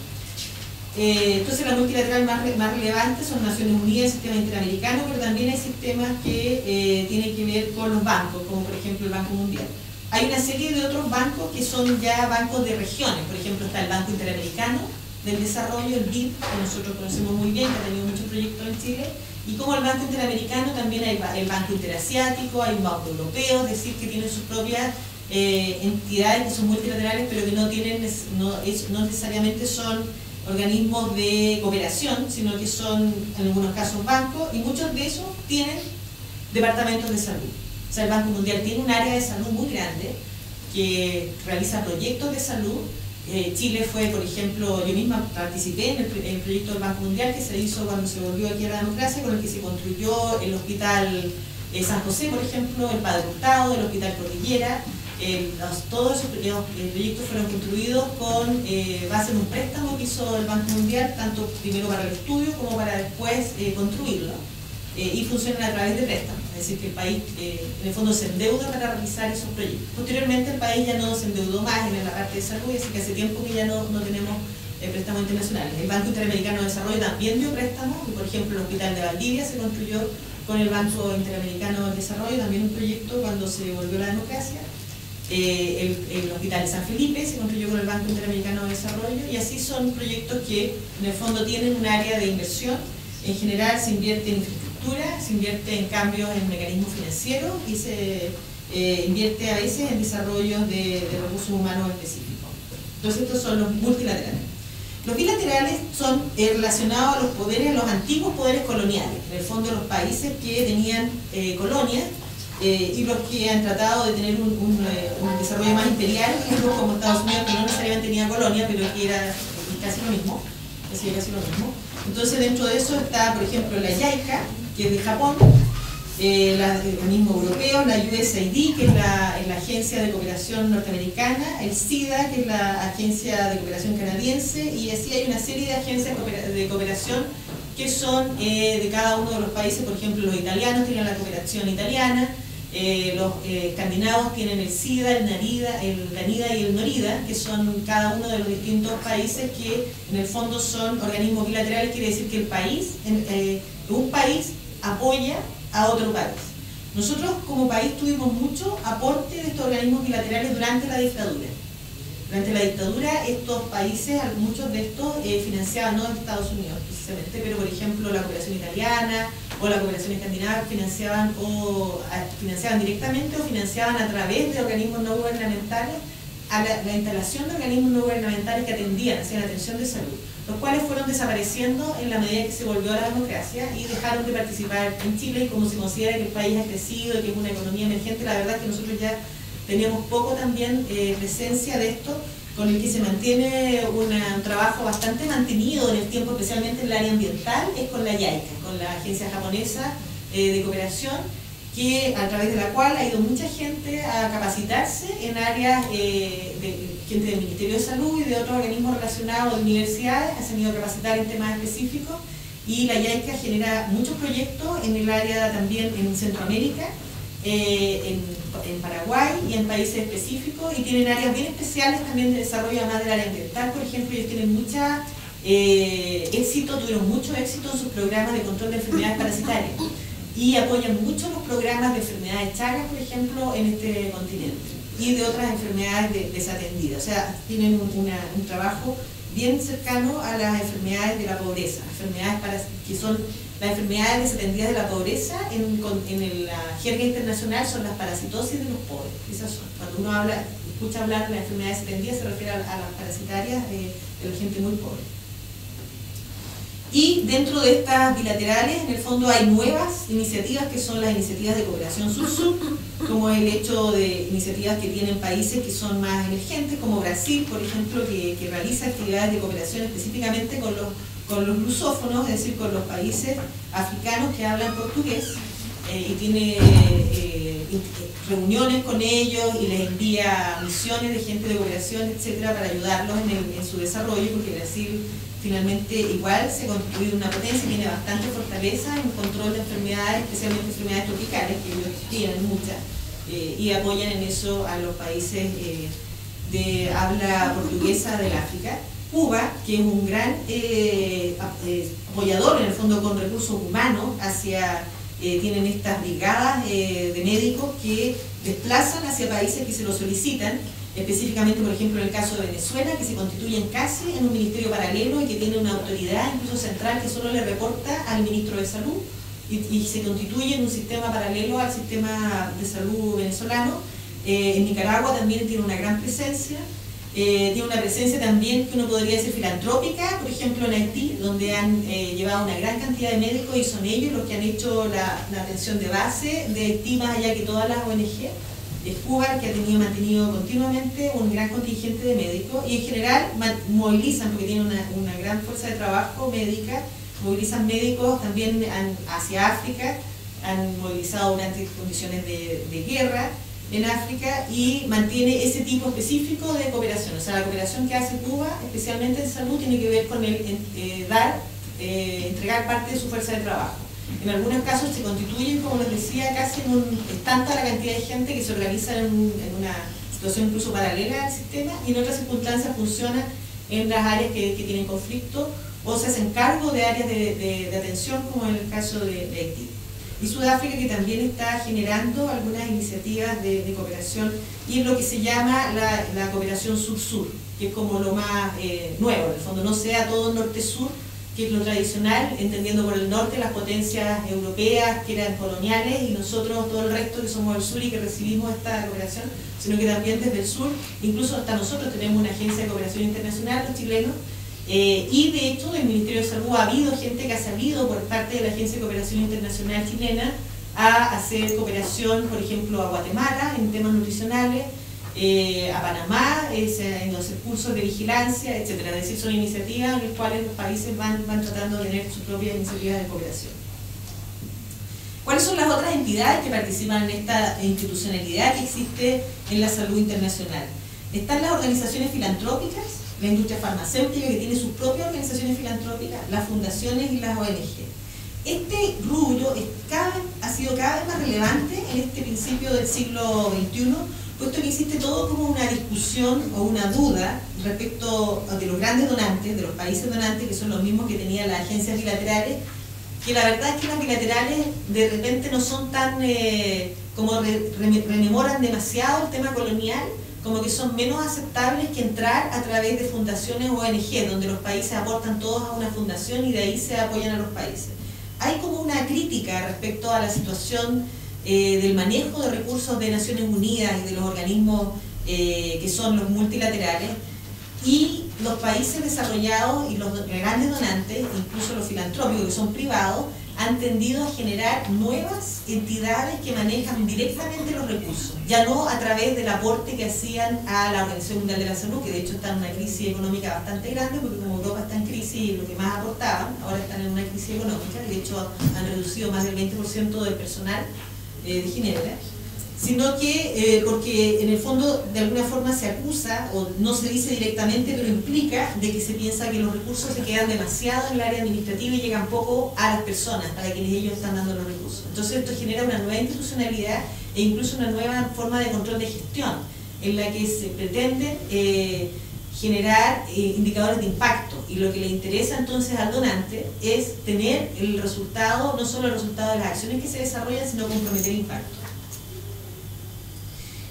Entonces la multilateral más relevante son Naciones Unidas, el sistema interamericano, pero también hay sistemas que tienen que ver con los bancos, como por ejemplo el Banco Mundial. Hay una serie de otros bancos que son ya bancos de regiones. Por ejemplo, está el Banco Interamericano del Desarrollo, el BID, que nosotros conocemos muy bien, que ha tenido muchos proyectos en Chile. Y como el Banco Interamericano, también hay el Banco Interasiático, hay un Banco Europeo, es decir, que tienen sus propias entidades que son multilaterales, pero que no necesariamente son organismos de cooperación, sino que son en algunos casos bancos, y muchos de esos tienen departamentos de salud. O sea, el Banco Mundial tiene un área de salud muy grande que realiza proyectos de salud. Chile fue, por ejemplo, yo misma participé en el proyecto del Banco Mundial que se hizo cuando se volvió aquí a la democracia, con el que se construyó el Hospital San José, por ejemplo, el Padre Hurtado, el Hospital Cordillera. Todos esos proyectos fueron construidos con base en un préstamo que hizo el Banco Mundial, tanto primero para el estudio como para después construirlo. y funcionan a través de préstamos, es decir, que el país en el fondo se endeuda para realizar esos proyectos. Posteriormente el país ya no se endeudó más en la parte de salud, así que hace tiempo que ya no tenemos préstamos internacionales. El Banco Interamericano de Desarrollo también dio préstamos, y por ejemplo el Hospital de Valdivia se construyó con el Banco Interamericano de Desarrollo, también un proyecto cuando se volvió la democracia. El Hospital de San Felipe se construyó con el Banco Interamericano de Desarrollo, y así son proyectos que en el fondo tienen un área de inversión. En general se invierte en infraestructura, se invierte en cambios en mecanismos financieros y se invierte a veces en desarrollos de recursos humanos específicos. Entonces estos son los multilaterales. Los bilaterales son relacionados a los poderes, a los antiguos poderes coloniales, en el fondo los países que tenían colonias y los que han tratado de tener un desarrollo más imperial, como Estados Unidos, que no necesariamente tenía colonia, pero que era casi lo mismo. Entonces dentro de eso está, por ejemplo, la JICA, que es de Japón, el organismo europeo, la USAID, que es la Agencia de Cooperación Norteamericana, el SIDA, que es la Agencia de Cooperación Canadiense, y así hay una serie de agencias de cooperación que son de cada uno de los países. Por ejemplo, los italianos tienen la cooperación italiana, los escandinavos tienen el SIDA, el NANIDA y el NORIDA, que son cada uno de los distintos países que en el fondo son organismos bilaterales. Quiere decir que el país, un país apoya a otro país. Nosotros como país tuvimos mucho aporte de estos organismos bilaterales durante la dictadura. Durante la dictadura estos países, muchos de estos financiaban, no de Estados Unidos precisamente, pero por ejemplo la cooperación italiana o la cooperación escandinava financiaban directamente o financiaban a través de organismos no gubernamentales a la instalación de organismos no gubernamentales que atendían, hacían atención de salud, los cuales fueron desapareciendo en la medida que se volvió a la democracia y dejaron de participar en Chile. Y como se considera que el país ha crecido y que es una economía emergente, la verdad es que nosotros ya teníamos poco también presencia de esto, con el que se mantiene un trabajo bastante mantenido en el tiempo, especialmente en el área ambiental, es con la JICA, con la Agencia Japonesa de Cooperación, que a través de la cual ha ido mucha gente a capacitarse en áreas gente del Ministerio de Salud y de otros organismos relacionados, de universidades, se han ido a capacitar en temas específicos, y la JICA genera muchos proyectos en el área también en Centroamérica, en Paraguay y en países específicos, y tienen áreas bien especiales también de desarrollo, además del área ambiental. Por ejemplo, ellos tienen tuvieron mucho éxito en sus programas de control de enfermedades parasitarias y apoyan mucho los programas de enfermedades chagas, por ejemplo, en este continente, y de otras enfermedades desatendidas. O sea, tienen un trabajo bien cercano a las enfermedades de la pobreza, que son las enfermedades desatendidas de la pobreza. En la jerga internacional son las parasitosis de los pobres. Esas son. Cuando uno escucha hablar de las enfermedades desatendidas, se refiere a las parasitarias de la gente muy pobre. Y dentro de estas bilaterales, en el fondo hay nuevas iniciativas, que son las iniciativas de cooperación sur-sur, como el hecho de iniciativas que tienen países que son más emergentes, como Brasil, por ejemplo, que realiza actividades de cooperación específicamente con los lusófonos, es decir, con los países africanos que hablan portugués, y tiene reuniones con ellos y les envía misiones de gente de cooperación, etcétera, para ayudarlos en su desarrollo, porque Brasil finalmente igual se constituye una potencia, tiene bastante fortaleza en control de enfermedades, especialmente enfermedades tropicales, que ellos tienen muchas, y apoyan en eso a los países de habla portuguesa del África. Cuba, que es un gran apoyador en el fondo con recursos humanos tienen estas brigadas de médicos que desplazan hacia países que se lo solicitan, específicamente por ejemplo en el caso de Venezuela, que se constituyen casi en un ministerio paralelo y que tiene una autoridad incluso central que solo le reporta al ministro de Salud, y se constituye en un sistema paralelo al sistema de salud venezolano. En Nicaragua también tiene una gran presencia. Tiene una presencia también que uno podría decir filantrópica, por ejemplo en Haití, donde han llevado una gran cantidad de médicos, y son ellos los que han hecho la atención de base de Haití más allá que todas las ONG. Es Cuba, que ha mantenido continuamente un gran contingente de médicos, y en general movilizan, porque tienen una gran fuerza de trabajo médica, movilizan médicos también hacia África, han movilizado durante condiciones de guerra en África, y mantiene ese tipo específico de cooperación. O sea, la cooperación que hace Cuba, especialmente en salud, tiene que ver con entregar parte de su fuerza de trabajo. En algunos casos se constituyen, como les decía, casi es tanta la cantidad de gente que se organiza en una situación incluso paralela al sistema, y en otras circunstancias funciona en las áreas que tienen conflicto o se hacen cargo de áreas de atención, como en el caso de Haití. Y Sudáfrica, que también está generando algunas iniciativas de cooperación, y es lo que se llama la cooperación sur-sur, que es como lo más nuevo, en el fondo no sea todo norte-sur, que es lo tradicional, entendiendo por el norte las potencias europeas que eran coloniales y nosotros todo el resto que somos del sur y que recibimos esta cooperación, sino que también desde el sur, incluso hasta nosotros tenemos una agencia de cooperación internacional, los chilenos, y de hecho en el Ministerio de Salud ha habido gente que ha salido por parte de la Agencia de Cooperación Internacional chilena a hacer cooperación, por ejemplo, a Guatemala en temas nutricionales, a Panamá, en los cursos de vigilancia, etc. Es decir, son iniciativas en las cuales los países van tratando de tener sus propias iniciativas de cooperación. ¿Cuáles son las otras entidades que participan en esta institucionalidad que existe en la salud internacional? Están las organizaciones filantrópicas, la industria farmacéutica que tiene sus propias organizaciones filantrópicas, las fundaciones y las ONG. Este rubro ha sido cada vez más relevante en este principio del siglo XXI, puesto que existe todo como una discusión o una duda respecto de los grandes donantes, de los países donantes, que son los mismos que tenían las agencias bilaterales, que la verdad es que las bilaterales de repente no son tan, como rememoran demasiado el tema colonial, como que son menos aceptables que entrar a través de fundaciones o ONG, donde los países aportan todos a una fundación y de ahí se apoyan a los países. Hay como una crítica respecto a la situación del manejo de recursos de Naciones Unidas y de los organismos que son los multilaterales, y los países desarrollados y los grandes donantes, incluso los filantrópicos que son privados, han tendido a generar nuevas entidades que manejan directamente los recursos, ya no a través del aporte que hacían a la Organización Mundial de la Salud, que de hecho está en una crisis económica bastante grande, porque como Europa está en crisis, lo que más aportaban, ahora están en una crisis económica, y de hecho han reducido más del 20% del personal de Ginebra, sino que porque en el fondo de alguna forma se acusa, o no se dice directamente, pero implica de que se piensa que los recursos se quedan demasiado en el área administrativa y llegan poco a las personas para quienes ellos están dando los recursos. Entonces esto genera una nueva institucionalidad e incluso una nueva forma de control de gestión, en la que se pretende generar indicadores de impacto, y lo que le interesa entonces al donante es tener el resultado, no solo el resultado de las acciones que se desarrollan, sino comprometer impacto.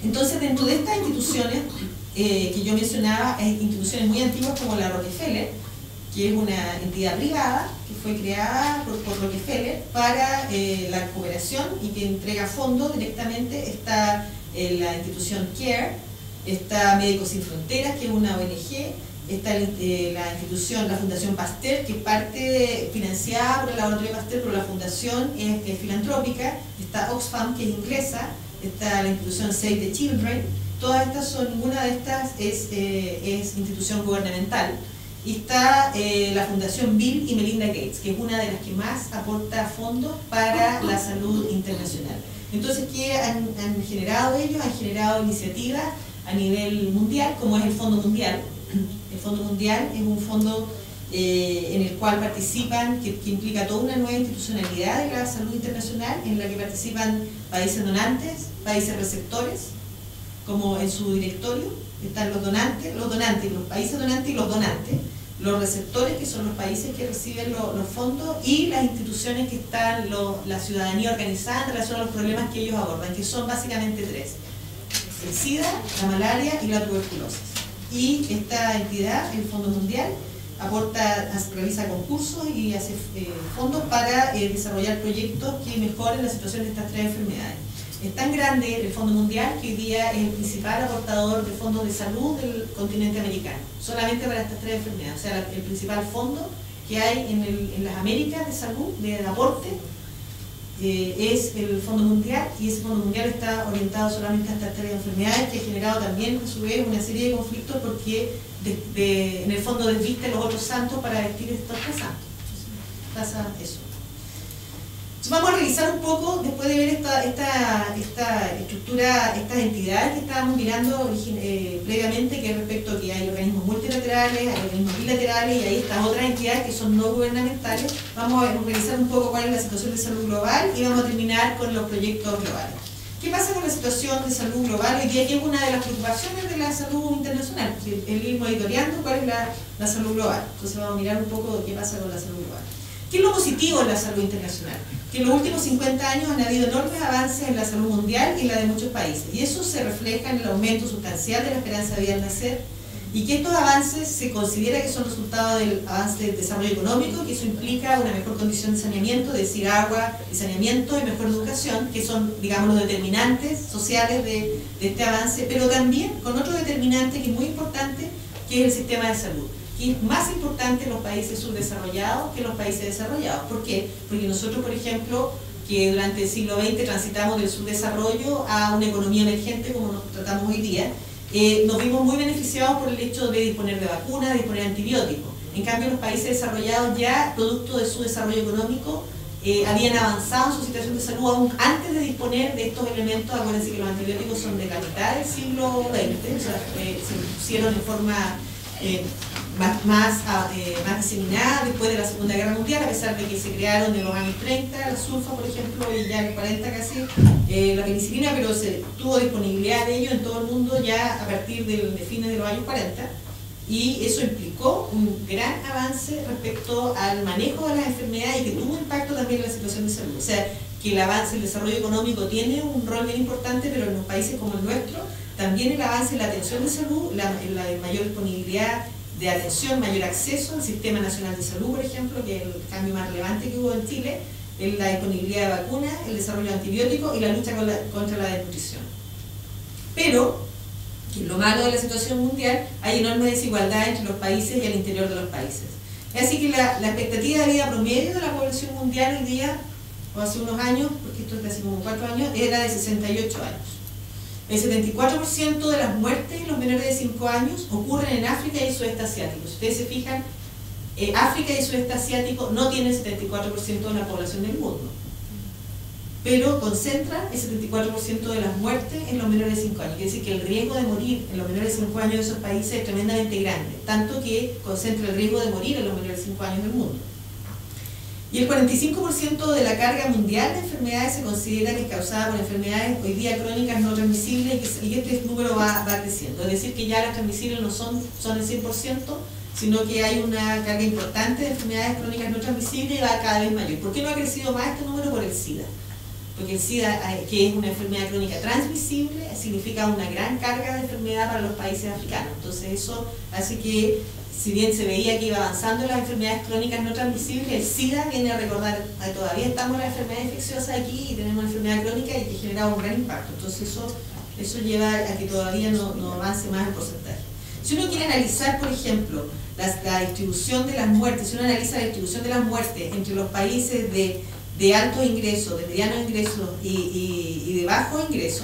Entonces, dentro de estas instituciones que yo mencionaba, hay instituciones muy antiguas como la Rockefeller, que es una entidad privada que fue creada por Rockefeller para la cooperación y que entrega fondos directamente. Está la institución CARE, está Médicos Sin Fronteras, que es una ONG, está la Fundación Pasteur, que es parte financiada por el laboratorio Pasteur, pero la fundación es filantrópica. Está Oxfam, que es inglesa. Está la institución Save the Children. Todas estas son, ninguna de estas es institución gubernamental. Y está la Fundación Bill y Melinda Gates, que es una de las que más aporta fondos para la salud internacional. Entonces, ¿qué han generado ellos? Han generado iniciativas a nivel mundial, como es el Fondo Mundial. El Fondo Mundial es un fondo en el cual participan, que implica toda una nueva institucionalidad de la salud internacional, en la que participan países donantes, países receptores, como en su directorio están los donantes, los países donantes y los donantes, los receptores, que son los países que reciben los fondos, y las instituciones que están, la ciudadanía organizada en relación a los problemas que ellos abordan, que son básicamente tres: el SIDA, la malaria y la tuberculosis. Y esta entidad, el Fondo Mundial, realiza concursos y hace fondos para desarrollar proyectos que mejoren la situación de estas tres enfermedades. Es tan grande el Fondo Mundial que hoy día es el principal aportador de fondos de salud del continente americano, solamente para estas tres enfermedades. O sea, el principal fondo que hay en las Américas de salud, de aporte, es el Fondo Mundial, y ese Fondo Mundial está orientado solamente a estas tres enfermedades, que ha generado también a su vez una serie de conflictos, porque en el fondo desviste los otros santos para vestir estos tres santos. Entonces, pasa eso. Entonces vamos a revisar un poco, después de ver esta estructura, estas entidades que estábamos mirando previamente, que es respecto a que hay organismos multilaterales, hay organismos bilaterales y hay estas otras entidades que son no gubernamentales. Vamos a revisar un poco cuál es la situación de salud global y vamos a terminar con los proyectos globales. ¿Qué pasa con la situación de salud global? Hoy día que es una de las preocupaciones de la salud internacional, el ir monitoreando cuál es la salud global. Entonces vamos a mirar un poco qué pasa con la salud global. ¿Qué es lo positivo en la salud internacional? Que en los últimos 50 años han habido enormes avances en la salud mundial y en la de muchos países, y eso se refleja en el aumento sustancial de la esperanza de vida al nacer, y que estos avances se considera que son resultado del avance del desarrollo económico, que eso implica una mejor condición de saneamiento, es decir, agua y saneamiento y mejor educación, que son, digamos, los determinantes sociales de este avance, pero también con otro determinante que es muy importante, que es el sistema de salud, que es más importante en los países subdesarrollados que en los países desarrollados. ¿Por qué? Porque nosotros, por ejemplo, que durante el siglo XX transitamos del subdesarrollo a una economía emergente como nos tratamos hoy día, nos vimos muy beneficiados por el hecho de disponer de vacunas, de disponer de antibióticos. En cambio, los países desarrollados ya, producto de su desarrollo económico, habían avanzado en su situación de salud aún antes de disponer de estos elementos. Acuérdense que los antibióticos son de la mitad del siglo XX, o sea, se pusieron en forma más diseminada después de la Segunda Guerra Mundial, a pesar de que se crearon en los años 30, la sulfa, por ejemplo, y ya en los 40 casi, la penicilina, pero se tuvo disponibilidad de ello en todo el mundo ya a partir de fines de los años 40, y eso implicó un gran avance respecto al manejo de las enfermedades y que tuvo impacto también en la situación de salud. O sea, que el avance, el desarrollo económico tiene un rol bien importante, pero en los países como el nuestro, también el avance en la atención de salud, la mayor disponibilidad de atención, mayor acceso al Sistema Nacional de Salud, por ejemplo, que es el cambio más relevante que hubo en Chile, la disponibilidad de vacunas, el desarrollo de antibióticos y la lucha contra la desnutrición. Pero, que lo malo de la situación mundial, hay enorme desigualdad entre los países y al interior de los países. Es así que la expectativa de vida promedio de la población mundial hoy día, o hace unos años, porque esto es de hace como 4 años, era de 68 años. El 74% de las muertes en los menores de 5 años ocurren en África y el sudeste asiático. Si ustedes se fijan, África y el sudeste asiático no tienen el 74% de la población del mundo, pero concentran el 74% de las muertes en los menores de 5 años. Quiere decir que el riesgo de morir en los menores de 5 años de esos países es tremendamente grande, tanto que concentra el riesgo de morir en los menores de 5 años del mundo. Y el 45% de la carga mundial de enfermedades se considera que es causada por enfermedades hoy día crónicas no transmisibles, y este número va creciendo. Es decir, que ya las transmisibles no son el 100%, sino que hay una carga importante de enfermedades crónicas no transmisibles y va cada vez mayor. ¿Por qué no ha crecido más este número? Por el SIDA. Porque el SIDA, que es una enfermedad crónica transmisible, significa una gran carga de enfermedad para los países africanos. Entonces eso hace que, si bien se veía que iba avanzando en las enfermedades crónicas no transmisibles, el SIDA viene a recordar que todavía estamos en la enfermedad infecciosa aquí y tenemos una enfermedad crónica y que genera un gran impacto. Entonces eso lleva a que todavía no avance más el porcentaje. Si uno quiere analizar, por ejemplo, la distribución de las muertes, si uno analiza la distribución de las muertes entre los países de altos ingresos, de medianos ingresos y de bajo ingreso,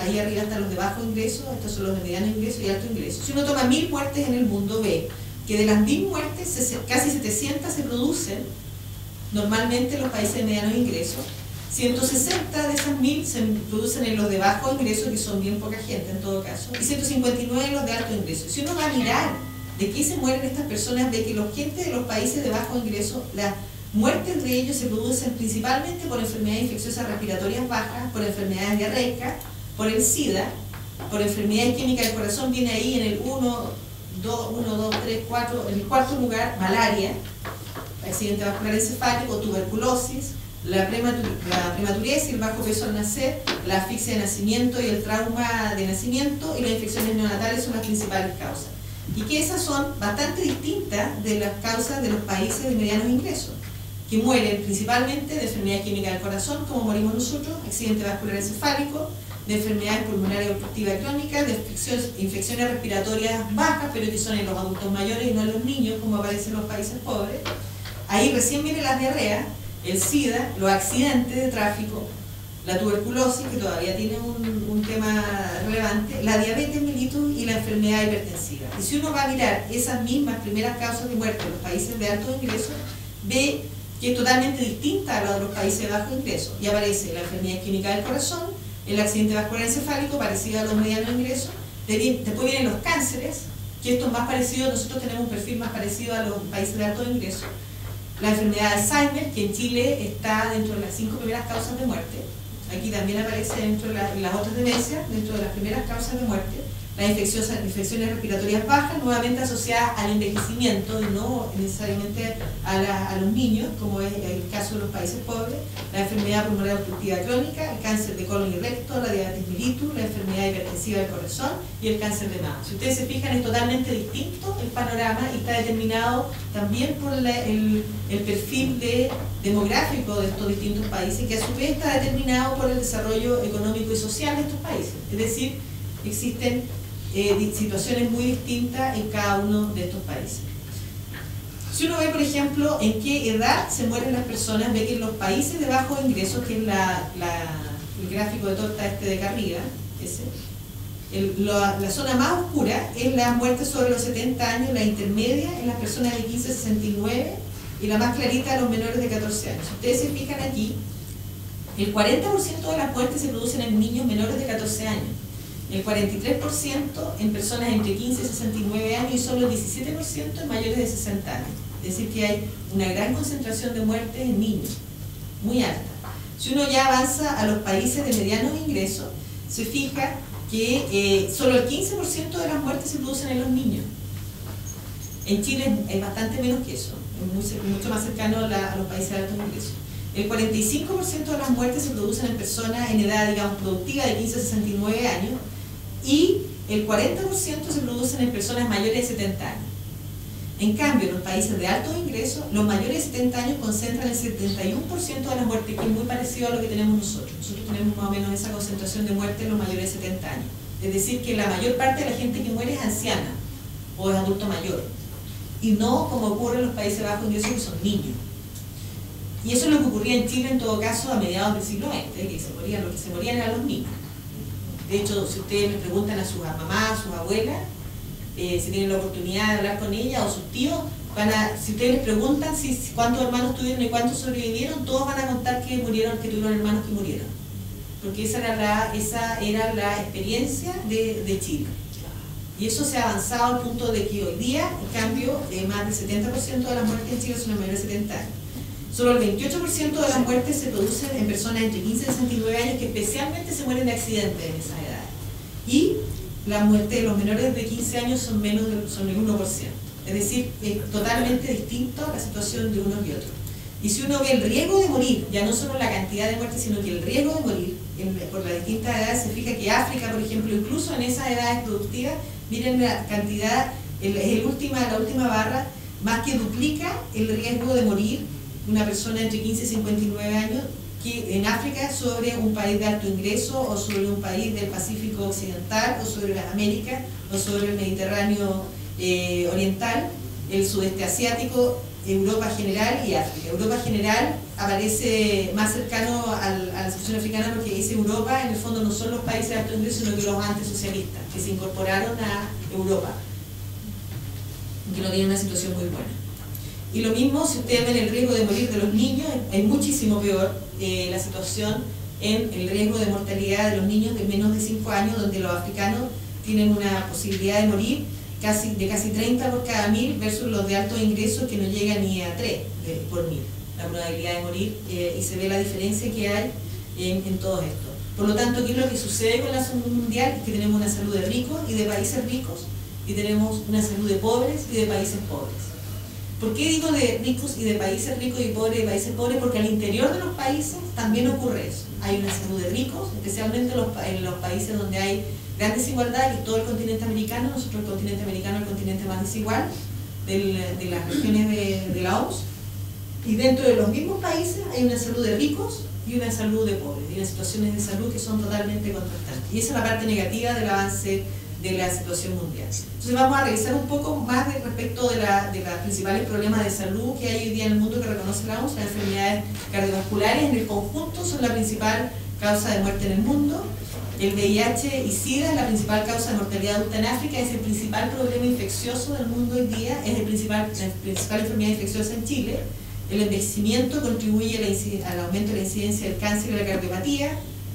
ahí arriba están los de bajo ingreso, estos son los de mediano ingreso y alto ingreso. Si uno toma 1000 muertes en el mundo, ve que de las 1000 muertes, casi 700 se producen normalmente en los países de mediano ingreso, 160 de esas 1000 se producen en los de bajo ingreso, que son bien poca gente en todo caso, y 159 en los de alto ingreso. Si uno va a mirar de qué se mueren estas personas, ve que los gente de los países de bajo ingreso, las muertes de ellos se producen principalmente por enfermedades infecciosas respiratorias bajas, por enfermedades diarreicas, por el SIDA, por enfermedades químicas del corazón, viene ahí en el 1, 2, 3, 4, en el cuarto lugar, malaria, accidente vascular encefálico, tuberculosis, la prematurez y el bajo peso al nacer, la asfixia de nacimiento y el trauma de nacimiento y las infecciones neonatales son las principales causas. Y que esas son bastante distintas de las causas de los países de medianos ingresos, que mueren principalmente de enfermedades químicas del corazón, como morimos nosotros, accidente vascular encefálico, de enfermedades pulmonares obstructivas crónicas, de infecciones respiratorias bajas, pero que son en los adultos mayores y no en los niños, como aparece en los países pobres. Ahí recién vienen las diarreas, el SIDA, los accidentes de tráfico, la tuberculosis, que todavía tiene un tema relevante, la diabetes mellitus y la enfermedad hipertensiva. Y si uno va a mirar esas mismas primeras causas de muerte en los países de alto ingreso, ve que es totalmente distinta a la de los países de bajo ingreso. Y aparece la enfermedad isquémica del corazón, el accidente vascular encefálico, parecido a los medianos ingresos. Después vienen los cánceres, que esto es más parecido, nosotros tenemos un perfil más parecido a los países de alto ingreso. La enfermedad de Alzheimer, que en Chile está dentro de las 5 primeras causas de muerte. Aquí también aparece dentro de las otras demencias, dentro de las primeras causas de muerte. Las infecciones respiratorias bajas, nuevamente asociadas al envejecimiento y no necesariamente a los niños, como es el caso de los países pobres. La enfermedad pulmonar obstructiva crónica, el cáncer de colon y recto, la diabetes mellitus, la enfermedad hipertensiva del corazón y el cáncer de mama. Si ustedes se fijan, es totalmente distinto el panorama y está determinado también por el perfil demográfico de estos distintos países, que a su vez está determinado por el desarrollo económico y social de estos países. Es decir, existen situaciones muy distintas en cada uno de estos países. Si uno ve, por ejemplo, en qué edad se mueren las personas, ve que en los países de bajo ingresos, que es el gráfico de torta de acá arriba, la zona más oscura es la muerte sobre los 70 años, la intermedia en las personas de 15 a 69 y la más clarita a los menores de 14 años. Si ustedes se fijan aquí, el 40% de las muertes se producen en niños menores de 14 años. El 43% en personas entre 15 y 69 años y solo el 17% en mayores de 60 años. Es decir, que hay una gran concentración de muertes en niños, muy alta. Si uno ya avanza a los países de medianos ingresos, se fija que solo el 15% de las muertes se producen en los niños. En Chile es bastante menos que eso, es mucho más cercano a los países de alto ingreso. El 45% de las muertes se producen en personas en edad, digamos, productiva de 15 a 69 años y el 40% se producen en personas mayores de 70 años. En cambio, en los países de alto ingreso, los mayores de 70 años concentran el 71% de las muertes, que es muy parecido a lo que tenemos nosotros. Nosotros tenemos más o menos esa concentración de muerte en los mayores de 70 años. Es decir, que la mayor parte de la gente que muere es anciana o es adulto mayor. Y no como ocurre en los países de bajo ingreso, que son niños. Y eso es lo que ocurría en Chile en todo caso a mediados del siglo XX, que los que se morían eran los niños. De hecho, si ustedes les preguntan a sus mamás, a sus abuelas, si tienen la oportunidad de hablar con ellas o sus tíos, si ustedes les preguntan cuántos hermanos tuvieron y cuántos sobrevivieron, todos van a contar que tuvieron hermanos que murieron. Porque esa era la experiencia de Chile. Y eso se ha avanzado al punto de que hoy día, en cambio, más del 70% de las muertes en Chile son mayores de 70 años. Solo el 28% de las muertes se producen en personas entre 15 y 69 años que especialmente se mueren de accidentes en esa edad. Y la muerte de los menores de 15 años son el 1%. Es decir, es totalmente distinto a la situación de unos y otros. Y si uno ve el riesgo de morir, ya no solo la cantidad de muertes, sino que el riesgo de morir por las distintas edades, se fija que África, por ejemplo, incluso en esas edades productivas, miren la cantidad, la última barra, más que duplica el riesgo de morir una persona entre 15 y 59 años que en África sobre un país de alto ingreso o sobre un país del Pacífico Occidental o sobre las Américas o sobre el Mediterráneo Oriental, el sudeste asiático, Europa general y África. Europa general aparece más cercano a la situación africana porque dice Europa, en el fondo no son los países de alto ingreso sino que los antesocialistas que se incorporaron a Europa, que no tienen una situación muy buena. Y lo mismo, si ustedes ven el riesgo de morir de los niños, es muchísimo peor la situación en el riesgo de mortalidad de los niños de menos de 5 años, donde los africanos tienen una posibilidad de morir de casi 30 por cada 1000 versus los de alto ingreso que no llegan ni a 3 por 1000, la probabilidad de morir, y se ve la diferencia que hay en todo esto. Por lo tanto, aquí lo que sucede con la salud mundial es que tenemos una salud de ricos y de países ricos, y tenemos una salud de pobres y de países pobres. ¿Por qué digo de ricos y de países ricos y pobres y de países pobres? Porque al interior de los países también ocurre eso. Hay una salud de ricos, especialmente en los países donde hay gran desigualdad, y todo el continente americano, nosotros el continente americano es el continente más desigual de las regiones de la OMS, y dentro de los mismos países hay una salud de ricos y una salud de pobres, y unas situaciones de salud que son totalmente contrastantes. Y esa es la parte negativa del avance de la situación mundial. Entonces vamos a revisar un poco más respecto de los principales problemas de salud que hay hoy día en el mundo que reconoce la OMS. Las enfermedades cardiovasculares en el conjunto son la principal causa de muerte en el mundo. El VIH y SIDA es la principal causa de mortalidad adulta en África, es el principal problema infeccioso del mundo hoy día, es la principal enfermedad infecciosa en Chile. El envejecimiento contribuye al aumento de la incidencia del cáncer y la cardiopatía.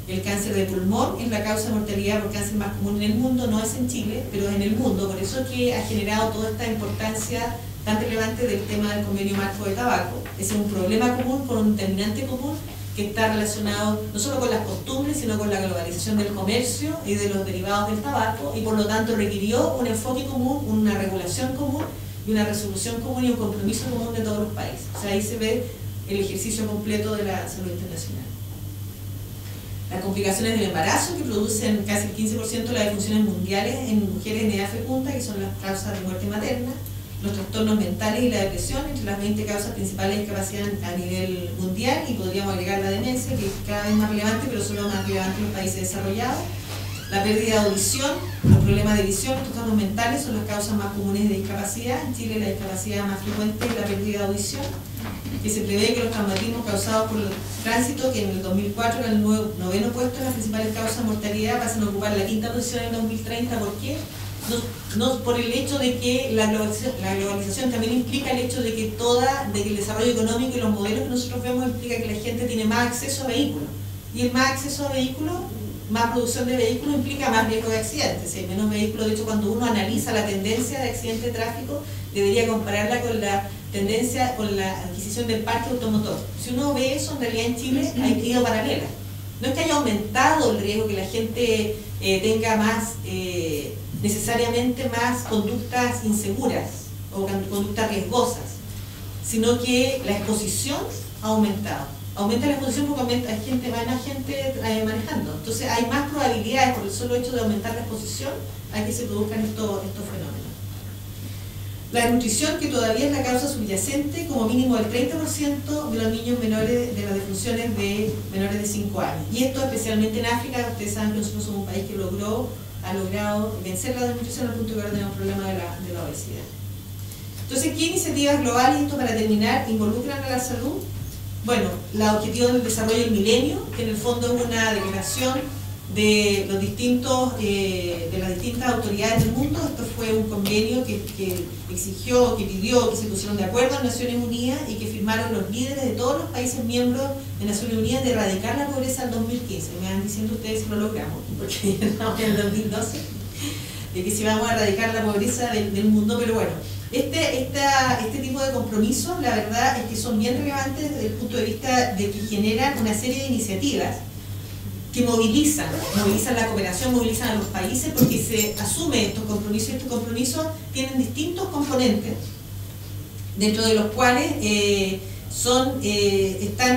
El cáncer de pulmón es la causa de mortalidad por cáncer más común en el mundo, no es en Chile, pero es en el mundo. Por eso que ha generado toda esta importancia tan relevante del tema del convenio marco de tabaco. Ese es un problema común con un determinante común que está relacionado no solo con las costumbres, sino con la globalización del comercio y de los derivados del tabaco, y por lo tanto requirió un enfoque común, una regulación común y una resolución común y un compromiso común de todos los países. O sea, ahí se ve el ejercicio completo de la salud internacional. Las complicaciones del embarazo, que producen casi el 15% de las defunciones mundiales en mujeres en edad fecunda, que son las causas de muerte materna. Los trastornos mentales y la depresión, entre las 20 causas principales de discapacidad a nivel mundial, y podríamos agregar la demencia, que es cada vez más relevante, pero solo más relevante en los países desarrollados. La pérdida de audición, los problemas de visión, los trastornos mentales son las causas más comunes de discapacidad. En Chile la discapacidad más frecuente es la pérdida de audición, que se prevé que los traumatismos causados por el tránsito, que en el 2004 era el noveno puesto en las principales causas de mortalidad, pasan a ocupar la quinta posición en el 2030. ¿Por qué? No por el hecho de que la globalización también implica el hecho de que el desarrollo económico y los modelos que nosotros vemos implica que la gente tiene más acceso a vehículos, y el más acceso a vehículos, más producción de vehículos implica más riesgo de accidentes. Si hay menos vehículos, de hecho cuando uno analiza la tendencia de accidente de tráfico, debería compararla con la tendencia, con la adquisición del parque automotor. Si uno ve eso, en realidad en Chile ha ido paralela. No es que haya aumentado el riesgo, que la gente tenga más, necesariamente más conductas inseguras o conductas riesgosas, sino que la exposición ha aumentado. Aumenta la exposición porque hay más gente manejando. Entonces hay más probabilidades, por el solo hecho de aumentar la exposición, a que se produzcan estos fenómenos. La desnutrición, que todavía es la causa subyacente, como mínimo del 30% de los niños menores, de las defunciones de menores de 5 años. Y esto especialmente en África. Ustedes saben que nosotros somos un país que ha logrado vencer la desnutrición al punto de que ahora tenemos problemas de la obesidad. Entonces, ¿qué iniciativas globales, esto para terminar, involucran a la salud? Bueno, los objetivos del desarrollo del milenio, que en el fondo es una declaración de las distintas autoridades del mundo. Esto fue un convenio que exigió, que pidió que se pusieron de acuerdo en Naciones Unidas y que firmaron los líderes de todos los países miembros de Naciones Unidas de erradicar la pobreza en 2015. Me van diciendo ustedes si lo logramos, porque ya estamos en el 2012, de que si vamos a erradicar la pobreza del mundo, pero bueno. Este tipo de compromisos, la verdad es que son bien relevantes desde el punto de vista de que generan una serie de iniciativas que movilizan la cooperación, movilizan a los países, porque se asume estos compromisos, y estos compromisos tienen distintos componentes, dentro de los cuales están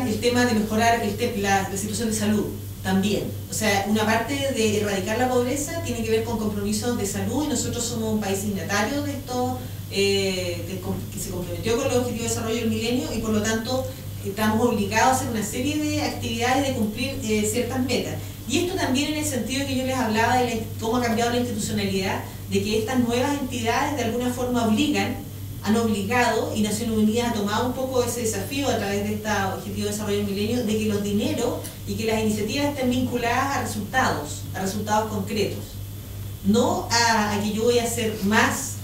el tema de mejorar la situación de salud también. O sea, una parte de erradicar la pobreza tiene que ver con compromisos de salud, y nosotros somos un país signatario de esto, que se comprometió con los objetivos de desarrollo del milenio, y por lo tanto estamos obligados a hacer una serie de actividades de cumplir ciertas metas. Y esto también en el sentido que yo les hablaba de cómo ha cambiado la institucionalidad, de que estas nuevas entidades de alguna forma han obligado, y Naciones Unidas ha tomado un poco ese desafío a través de este objetivo de desarrollo del milenio, de que los dineros y que las iniciativas estén vinculadas a resultados concretos, no a que yo voy a hacer más